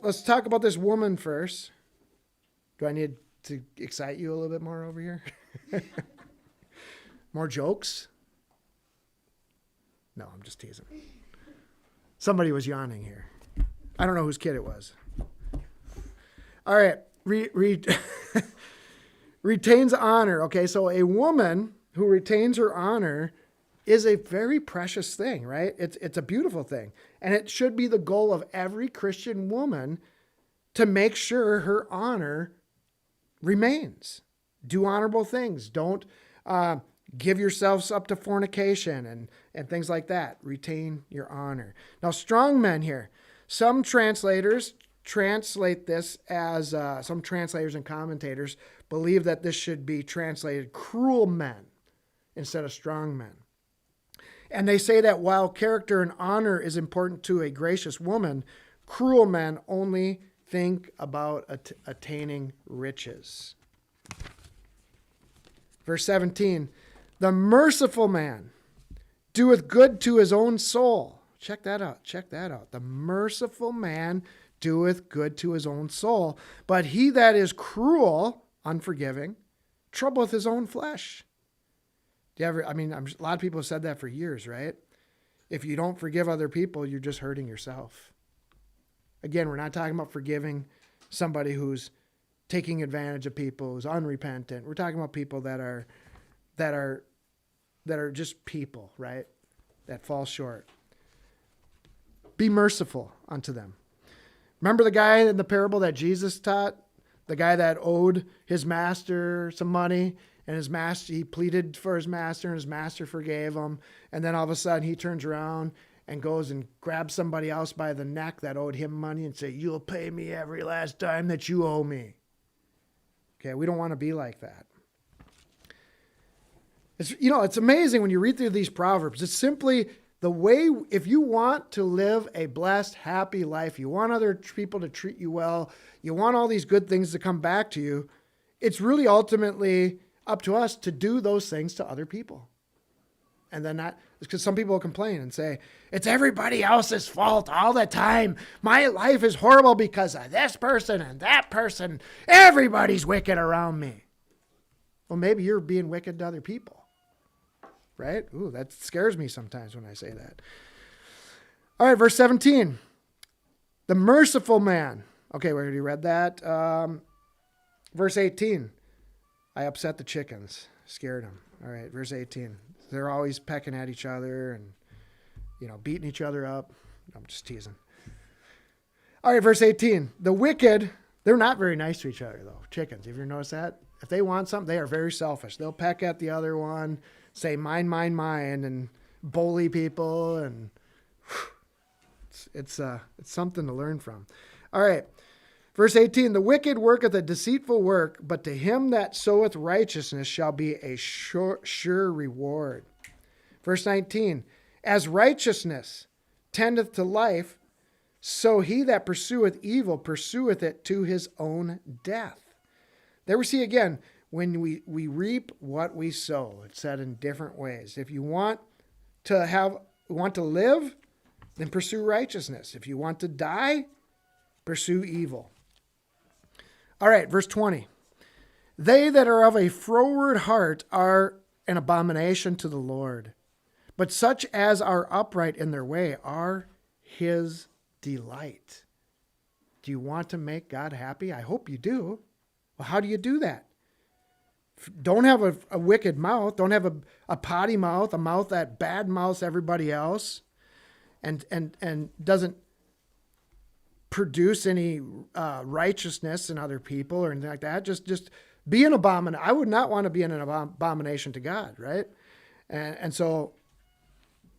S1: let's talk about this woman first. Do I need to excite you a little bit more over here? More jokes? No, I'm just teasing. Somebody was yawning here. I don't know whose kid it was. All right. Retains honor. Okay, so a woman who retains her honor is a very precious thing, right? It's a beautiful thing. And it should be the goal of every Christian woman to make sure her honor remains. Do honorable things. Don't give yourselves up to fornication and things like that. Retain your honor. Now, strong men here. Some translators translate this as, some translators and commentators believe that this should be translated cruel men instead of strong men. And they say that while character and honor is important to a gracious woman, cruel men only think about attaining riches. Verse 17, the merciful man doeth good to his own soul. Check that out. Check that out. The merciful man doeth good to his own soul. But he that is cruel, unforgiving, troubleth his own flesh. Do you ever, a lot of people have said that for years, right? If you don't forgive other people, you're just hurting yourself. Again, we're not talking about forgiving somebody who's taking advantage of people, who's unrepentant. We're talking about people that are just people, right? That fall short. Be merciful unto them. Remember the guy in the parable that Jesus taught? The guy that owed his master some money, and his master, he pleaded for his master, and his master forgave him. And then all of a sudden he turns around and goes and grabs somebody else by the neck that owed him money and say, you'll pay me every last dime that you owe me. Okay, we don't want to be like that. It's amazing when you read through these Proverbs. It's simply the way, if you want to live a blessed, happy life, you want other people to treat you well, you want all these good things to come back to you, it's really ultimately up to us to do those things to other people. And then not, because some people will complain and say, it's everybody else's fault all the time. My life is horrible because of this person and that person. Everybody's wicked around me. Well, maybe you're being wicked to other people, right? Ooh, that scares me sometimes when I say that. All right, verse 17. The merciful man. Okay, we already read that. Verse 18. I upset the chickens, scared them. All right, verse 18. They're always pecking at each other and, beating each other up. I'm just teasing. All right, verse 18. The wicked, they're not very nice to each other, though. Chickens, have you ever noticed that? If they want something, they are very selfish. They'll peck at the other one, say, mine, mine, mine, and bully people. And it's something to learn from. All right. Verse 18, the wicked worketh a deceitful work, but to him that soweth righteousness shall be a sure reward. Verse 19, as righteousness tendeth to life, so he that pursueth evil pursueth it to his own death. There we see again, when we reap what we sow. It's said in different ways. If you want to live, then pursue righteousness. If you want to die, pursue evil. All right, verse 20. They that are of a froward heart are an abomination to the Lord, but such as are upright in their way are his delight. Do you want to make God happy? I hope you do. Well, how do you do that? Don't have a wicked mouth. Don't have a potty mouth, a mouth that bad mouths everybody else and doesn't produce any righteousness in other people or anything like that. Just be an abomination. I would not want to be an abomination to God, right? And so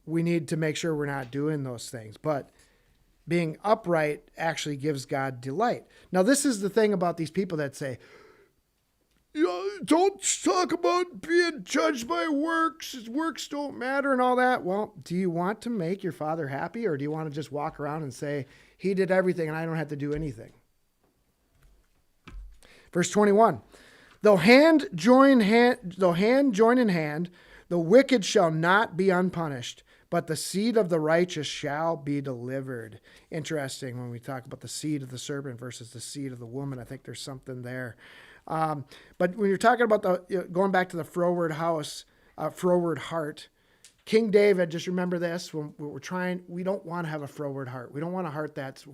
S1: we need to make sure we're not doing those things. But being upright actually gives God delight. Now, this is the thing about these people that say, don't talk about being judged by works. Works don't matter and all that. Well, do you want to make your Father happy, or do you want to just walk around and say, he did everything and I don't have to do anything? Verse 21, though hand join in hand, the wicked shall not be unpunished, but the seed of the righteous shall be delivered. Interesting when we talk about the seed of the serpent versus the seed of the woman. I think there's something there. But when you're talking about going back to the froward heart, King David, just remember this, when we don't want to have a froward heart. We don't want a heart that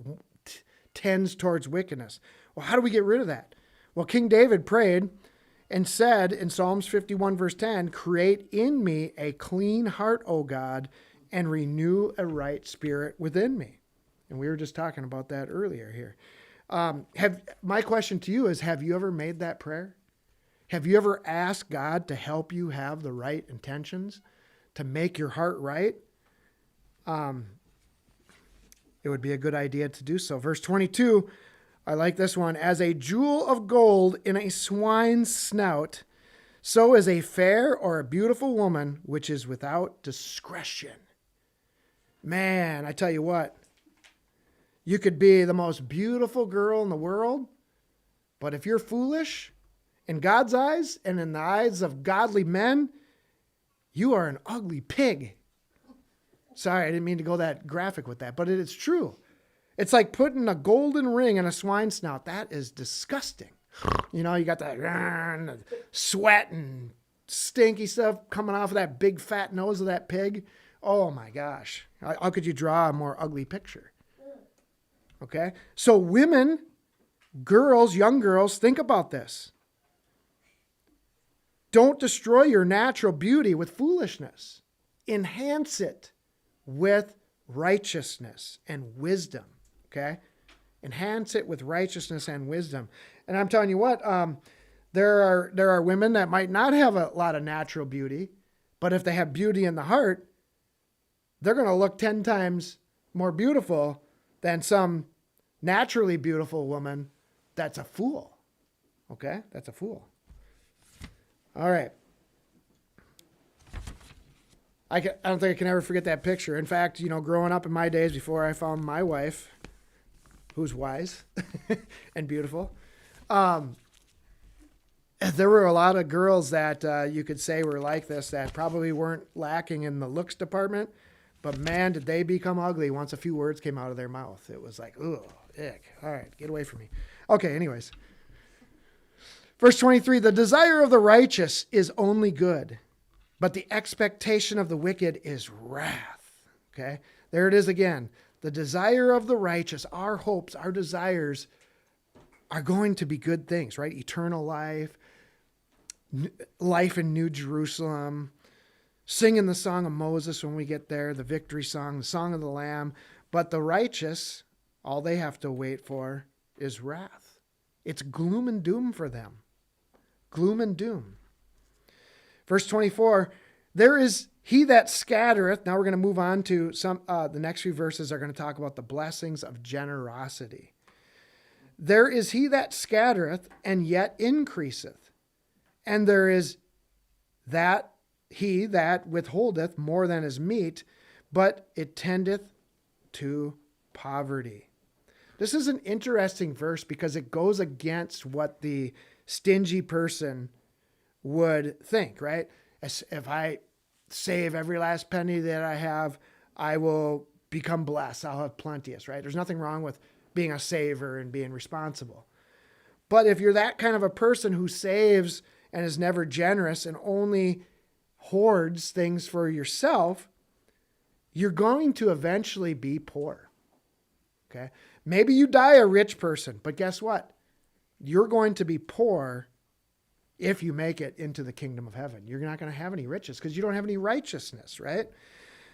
S1: tends towards wickedness. Well, how do we get rid of that? Well, King David prayed and said in Psalms 51 verse 10, create in me a clean heart, O God, and renew a right spirit within me. And we were just talking about that earlier here. My question to you is, have you ever made that prayer? Have you ever asked God to help you have the right intentions, to make your heart right? It would be a good idea to do so. Verse 22, I like this one. As a jewel of gold in a swine's snout, so is a fair or a beautiful woman which is without discretion. Man, I tell you what, you could be the most beautiful girl in the world, but if you're foolish in God's eyes and in the eyes of godly men, you are an ugly pig. Sorry, I didn't mean to go that graphic with that, but it is true. It's like putting a golden ring in a swine's snout. That is disgusting. You know, you got the sweat and stinky stuff coming off of that big fat nose of that pig. Oh my gosh. How could you draw a more ugly picture? Okay. So women, girls, young girls, think about this. Don't destroy your natural beauty with foolishness. Enhance it with righteousness and wisdom. Okay. Enhance it with righteousness and wisdom. And I'm telling you what, there are women that might not have a lot of natural beauty, but if they have beauty in the heart, they're going to look 10 times more beautiful than some naturally beautiful woman that's a fool. Okay? That's a fool. All right. I don't think I can ever forget that picture. In fact, growing up in my days before I found my wife, who's wise and beautiful, there were a lot of girls that you could say were like this that probably weren't lacking in the looks department, but man, did they become ugly once a few words came out of their mouth. It was like, ugh, ick. All right, get away from me. Okay, anyways. Verse 23, the desire of the righteous is only good, but the expectation of the wicked is wrath. Okay, there it is again. The desire of the righteous, our hopes, our desires are going to be good things, right? Eternal life, life in New Jerusalem, singing the song of Moses when we get there, the victory song, the song of the Lamb. But the righteous, all they have to wait for is wrath. It's gloom and doom for them. Gloom and doom. Verse 24, there is he that scattereth. Now we're going to move on to the next few verses are going to talk about the blessings of generosity. There is he that scattereth and yet increaseth. And there is that he that withholdeth more than is meet, but it tendeth to poverty. This is an interesting verse because it goes against what the stingy person would think, right? If I save every last penny that I have, I will become blessed. I'll have plenteous, right? There's nothing wrong with being a saver and being responsible. But if you're that kind of a person who saves and is never generous and only hoards things for yourself, you're going to eventually be poor. Okay? Maybe you die a rich person, but guess what? You're going to be poor if you make it into the kingdom of heaven. You're not going to have any riches because you don't have any righteousness, right?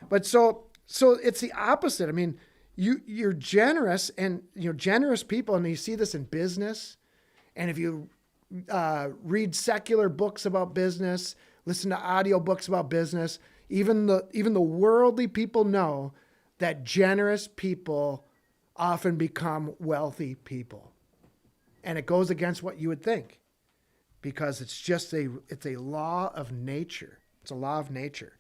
S1: But so it's the opposite. I mean, you're generous, and generous people, and you see this in business. And if you read secular books about business, listen to audio books about business, even the worldly people know that generous people often become wealthy people. And it goes against what you would think. because it's a law of nature. It's a law of nature.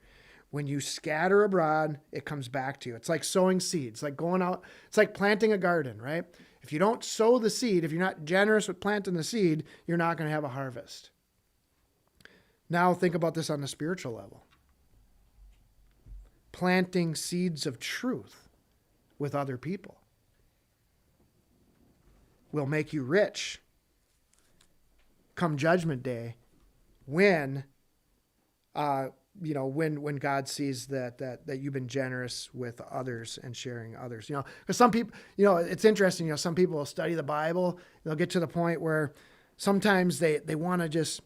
S1: When you scatter abroad, it comes back to you. It's like sowing seeds, like going out. It's like planting a garden, right? If you don't sow the seed, if you're not generous with planting the seed, you're not going to have a harvest. Now think about this on the spiritual level. Planting seeds of truth with other people will make you rich come judgment day when when God sees that you've been generous with others and sharing others, because some people, it's interesting, some people will study the Bible. They'll get to the point where sometimes they want to just,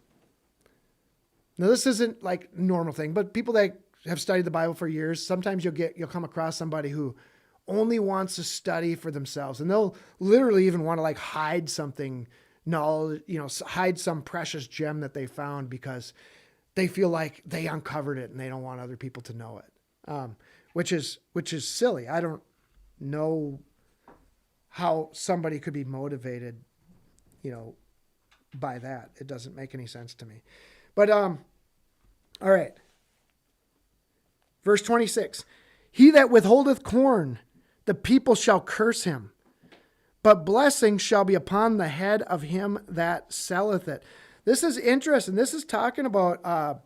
S1: now this isn't like a normal thing, but people that have studied the Bible for years, sometimes you'll come across somebody who only wants to study for themselves, and they'll literally even want to like hide something, hide some precious gem that they found because they feel like they uncovered it and they don't want other people to know it, which is silly. I don't know how somebody could be motivated, by that. It doesn't make any sense to me. But all right. Verse 26, he that withholdeth corn, the people shall curse him, but blessing shall be upon the head of him that selleth it. This is interesting. This is talking about,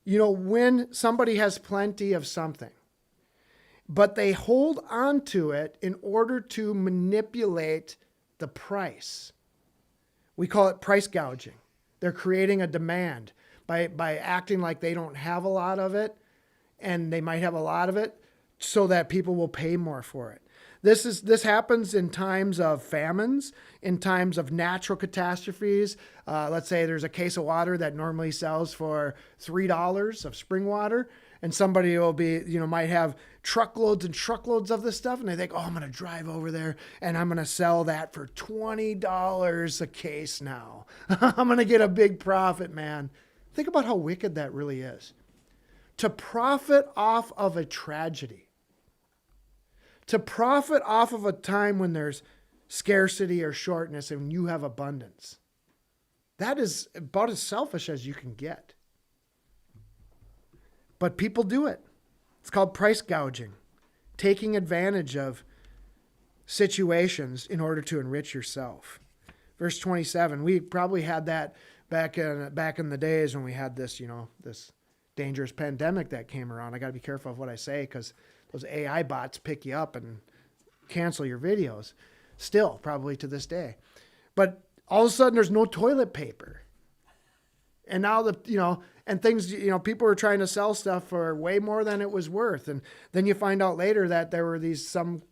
S1: when somebody has plenty of something, but they hold on to it in order to manipulate the price. We call it price gouging. They're creating a demand by acting like they don't have a lot of it, and they might have a lot of it so that people will pay more for it. This happens in times of famines, in times of natural catastrophes. Let's say there's a case of water that normally sells for $3 of spring water, and somebody will might have truckloads and truckloads of this stuff, and they think, oh, I'm going to drive over there and I'm going to sell that for $20 a case now. I'm going to get a big profit, man. Think about how wicked that really is. To profit off of a tragedy. To profit off of a time when there's scarcity or shortness and you have abundance. That is about as selfish as you can get. But people do it. It's called price gouging. Taking advantage of situations in order to enrich yourself. Verse 27, we probably had that back in the days when we had this, this dangerous pandemic that came around. I got to be careful of what I say because those AI bots pick you up and cancel your videos. Still, probably to this day. But all of a sudden, there's no toilet paper. And now and things, people were trying to sell stuff for way more than it was worth. And then you find out later that there were some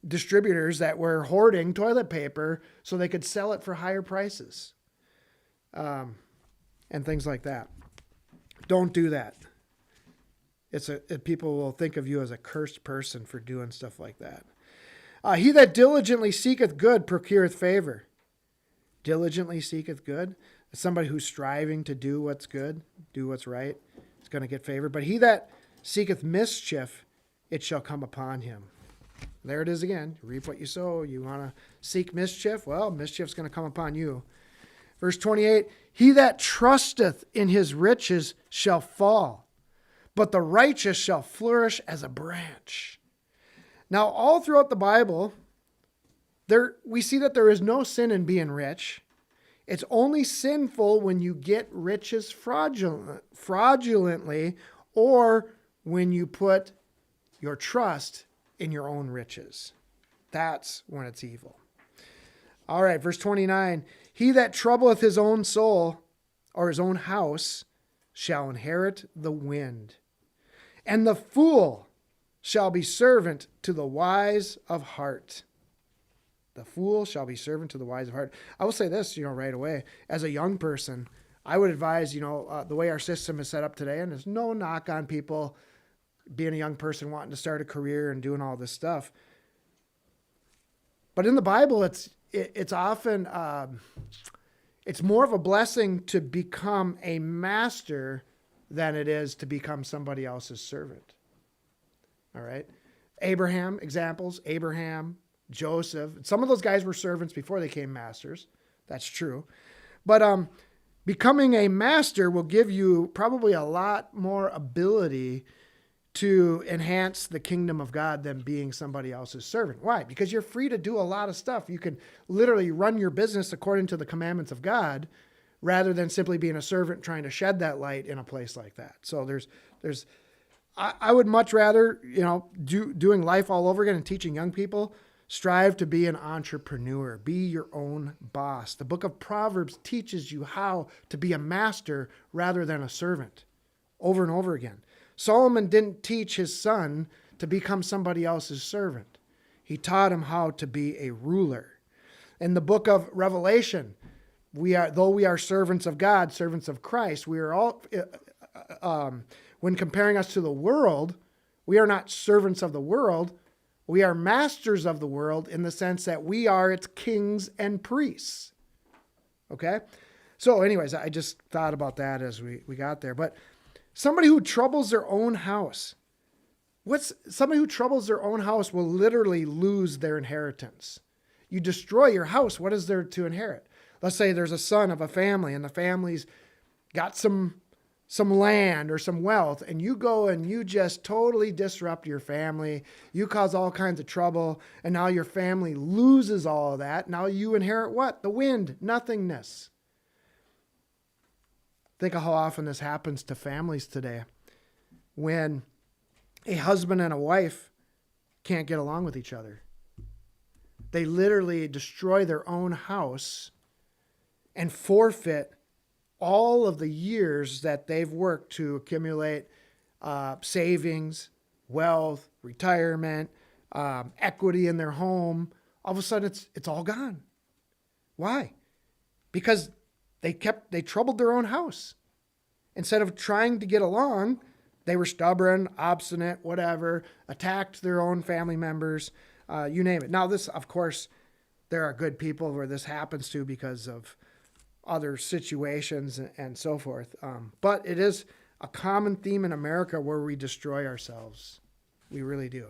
S1: distributors that were hoarding toilet paper so they could sell it for higher prices. And things like that. Don't do that. People will think of you as a cursed person for doing stuff like that. He that diligently seeketh good procureth favor. Diligently seeketh good. Somebody who's striving to do what's good, do what's right, is going to get favor. But he that seeketh mischief, it shall come upon him. There it is again. You reap what you sow. You want to seek mischief? Well, mischief's going to come upon you. Verse 28, he that trusteth in his riches shall fall, but the righteous shall flourish as a branch. Now, all throughout the Bible, we see that there is no sin in being rich. It's only sinful when you get riches fraudulently or when you put your trust in your own riches. That's when it's evil. All right, verse 29, he that troubleth his own soul or his own house shall inherit the wind. And the fool shall be servant to the wise of heart. The fool shall be servant to the wise of heart. I will say this, right away. As a young person, I would advise, the way our system is set up today, and there's no knock on people being a young person wanting to start a career and doing all this stuff. But in the Bible, it's often, it's more of a blessing to become a master than it is to become somebody else's servant. All right. Abraham, Joseph. Some of those guys were servants before they became masters. That's true. But becoming a master will give you probably a lot more ability to enhance the kingdom of God than being somebody else's servant. Why? Because you're free to do a lot of stuff. You can literally run your business according to the commandments of God rather than simply being a servant trying to shed that light in a place like that. So I would much rather, doing life all over again and teaching young people, strive to be an entrepreneur, be your own boss. The book of Proverbs teaches you how to be a master rather than a servant over and over again. Solomon didn't teach his son to become somebody else's servant. He taught him how to be a ruler. In the book of Revelation, though we are servants of God, servants of Christ, we are all, when comparing us to the world, we are not servants of the world. We are masters of the world in the sense that we are its kings and priests. Okay? So anyways, I just thought about that as we got there. But somebody who troubles their own house. Somebody who troubles their own house will literally lose their inheritance. You destroy your house, what is there to inherit? Let's say there's a son of a family and the family's got some land or some wealth, and you go and you just totally disrupt your family. You cause all kinds of trouble, and now your family loses all of that. Now you inherit what? The wind, nothingness. Think of how often this happens to families today. When a husband and a wife can't get along with each other. They literally destroy their own house and forfeit all of the years that they've worked to accumulate savings, wealth, retirement, equity in their home. All of a sudden, it's all gone. Why? Because they troubled their own house. Instead of trying to get along, they were stubborn, obstinate, whatever, attacked their own family members, you name it. Now this, of course, there are good people where this happens to because of other situations and so forth. But it is a common theme in America where we destroy ourselves. We really do.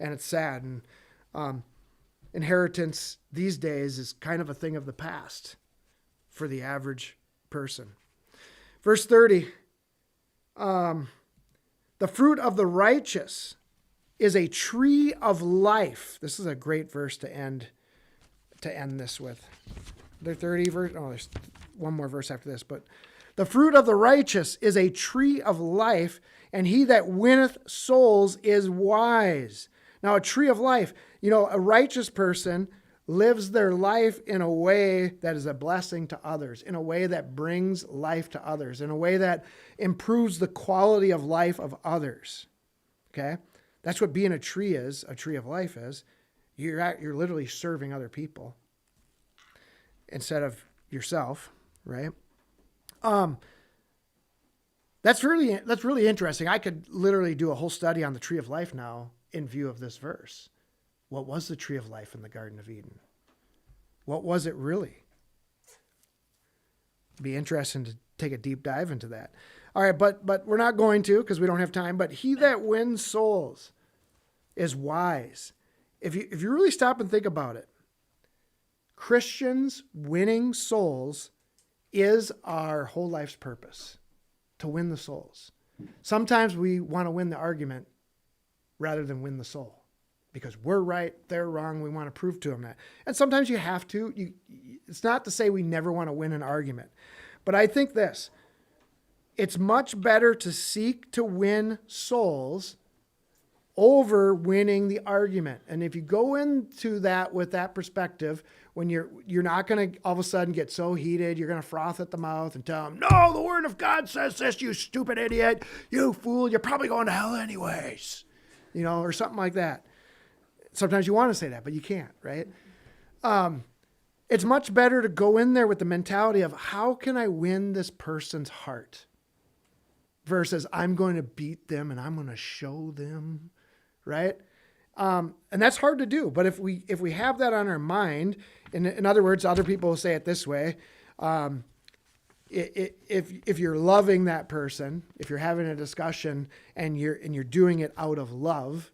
S1: And it's sad. And inheritance these days is kind of a thing of the past for the average person. Verse 30, the fruit of the righteous is a tree of life. This is a great verse to end this with. The 30 verse. Oh, there's one more verse after this. But the fruit of the righteous is a tree of life, and he that winneth souls is wise. Now, a tree of life, a righteous person lives their life in a way that is a blessing to others, in a way that brings life to others, in a way that improves the quality of life of others. Okay? That's what being a tree is, a tree of life is. You're literally serving other people instead of yourself, right? That's really interesting. I could literally do a whole study on the tree of life now in view of this verse. What was the tree of life in the Garden of Eden? What was it really? It'd be interesting to take a deep dive into that. All right, but we're not going to because we don't have time. But he that wins souls is wise. If you really stop and think about it, Christians winning souls is our whole life's purpose, to win the souls. Sometimes we want to win the argument rather than win the soul because we're right, they're wrong, we want to prove to them that. And sometimes you have to. It's not to say we never want to win an argument. But I think this, it's much better to seek to win souls over winning the argument. And if you go into that with that perspective, when you're not going to all of a sudden get so heated, you're going to froth at the mouth and tell them, no, the word of God says this, you stupid idiot, you fool, you're probably going to hell anyways, or something like that. Sometimes you want to say that, but you can't, right? It's much better to go in there with the mentality of how can I win this person's heart versus I'm going to beat them and I'm going to show them, right? And that's hard to do. But if we have that on our mind, in other words, other people will say it this way. If you're loving that person, if you're having a discussion and you're doing it out of love,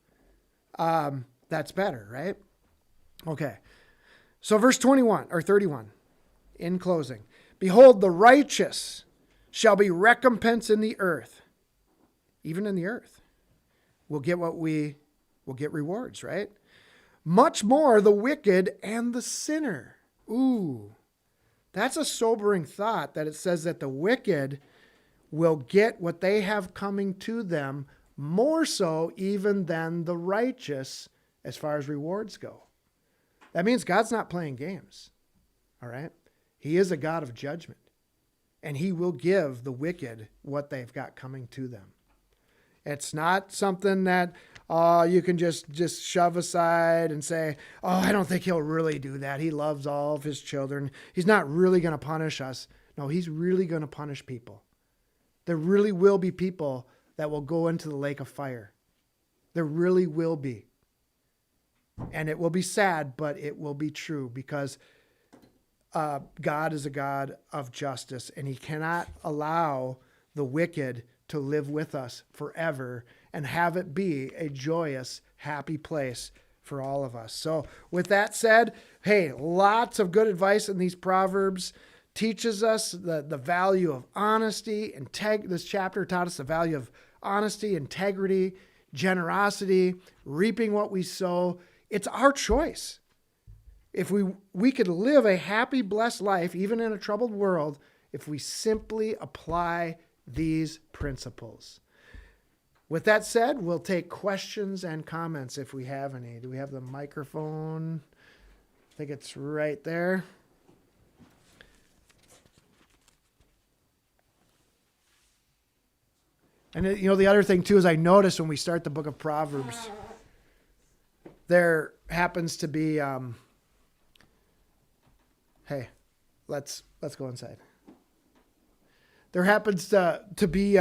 S1: that's better, right? Okay. So verse 21 or 31 in closing, Behold, the righteous shall be recompensed in the earth. Even in the earth. We'll get rewards, right? Much more the wicked and the sinner. Ooh, that's a sobering thought, that it says that the wicked will get what they have coming to them more so even than the righteous as far as rewards go. That means God's not playing games, all right? He is a God of judgment, and he will give the wicked what they've got coming to them. It's not something that you can just shove aside and say, oh, I don't think he'll really do that. He loves all of his children. He's not really going to punish us. No, he's really going to punish people. There really will be people that will go into the lake of fire. There really will be. And it will be sad, but it will be true, because God is a God of justice, and he cannot allow the wicked to live with us forever and have it be a joyous, happy place for all of us. So with that said, hey, lots of good advice in these Proverbs. Teaches us the value of honesty. This chapter taught us the value of honesty, integrity, generosity, reaping what we sow. It's our choice. If we could live a happy, blessed life, even in a troubled world, if we simply apply these principles. With that said, we'll take questions and comments if we have any. Do we have the microphone? I think it's right there. And the other thing too is, I noticed when we start the book of Proverbs, there happens to be, hey, let's go inside. There happens to be,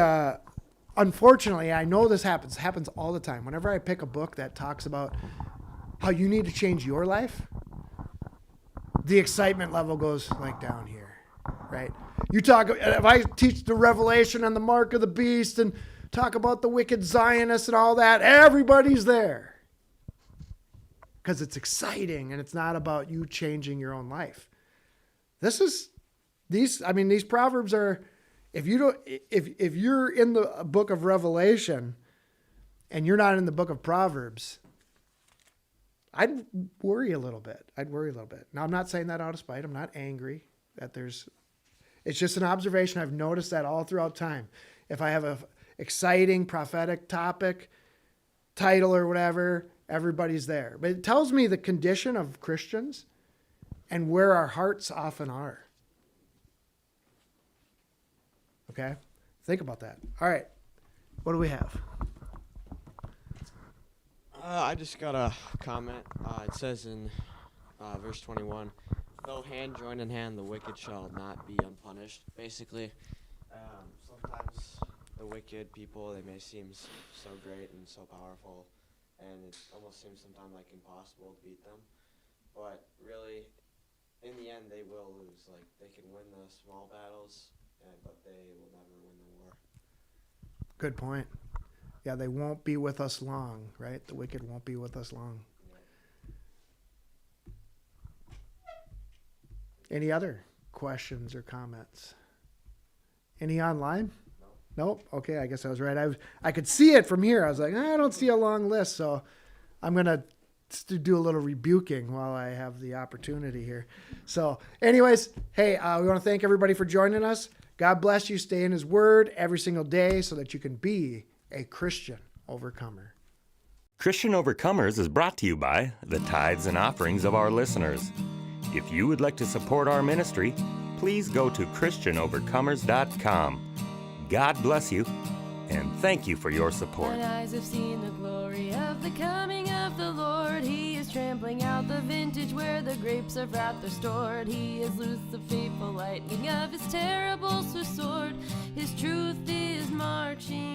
S1: unfortunately, I know this happens all the time. Whenever I pick a book that talks about how you need to change your life, the excitement level goes like down here, right? If I teach the Revelation and the mark of the beast and talk about the wicked Zionists and all that, everybody's there. Because it's exciting and it's not about you changing your own life. These Proverbs are, if you're in the book of Revelation and you're not in the book of Proverbs, I'd worry a little bit. Now, I'm not saying that out of spite. I'm not angry that it's just an observation. I've noticed that all throughout time. If I have a exciting prophetic topic, title or whatever, everybody's there. But it tells me the condition of Christians and where our hearts often are. Okay? Think about that. All right. What do we have?
S2: I just got a comment. It says in verse 21, though hand join in hand, the wicked shall not be unpunished. Basically, sometimes the wicked people, they may seem so great and so powerful, and it almost seems sometimes like impossible to beat them. But really, in the end, they will lose. Like, they can win the small battles, but they will never win the war.
S1: Good point. Yeah, they won't be with us long, right? The wicked won't be with us long. Any other questions or comments? Any online? Nope. Okay, I guess I was right. I could see it from here. I was like, I don't see a long list, so I'm going to do a little rebuking while I have the opportunity here. So anyways, hey, we want to thank everybody for joining us. God bless you. Stay in his word every single day so that you can be a Christian overcomer.
S3: Christian Overcomers is brought to you by the tithes and offerings of our listeners. If you would like to support our ministry, please go to ChristianOvercomers.com. God bless you, and thank you for your support.
S4: Mine eyes have seen the glory of the coming of the Lord. He is trampling out the vintage where the grapes of wrath are stored. He has loosed the fateful lightning of his terrible sword. His truth is marching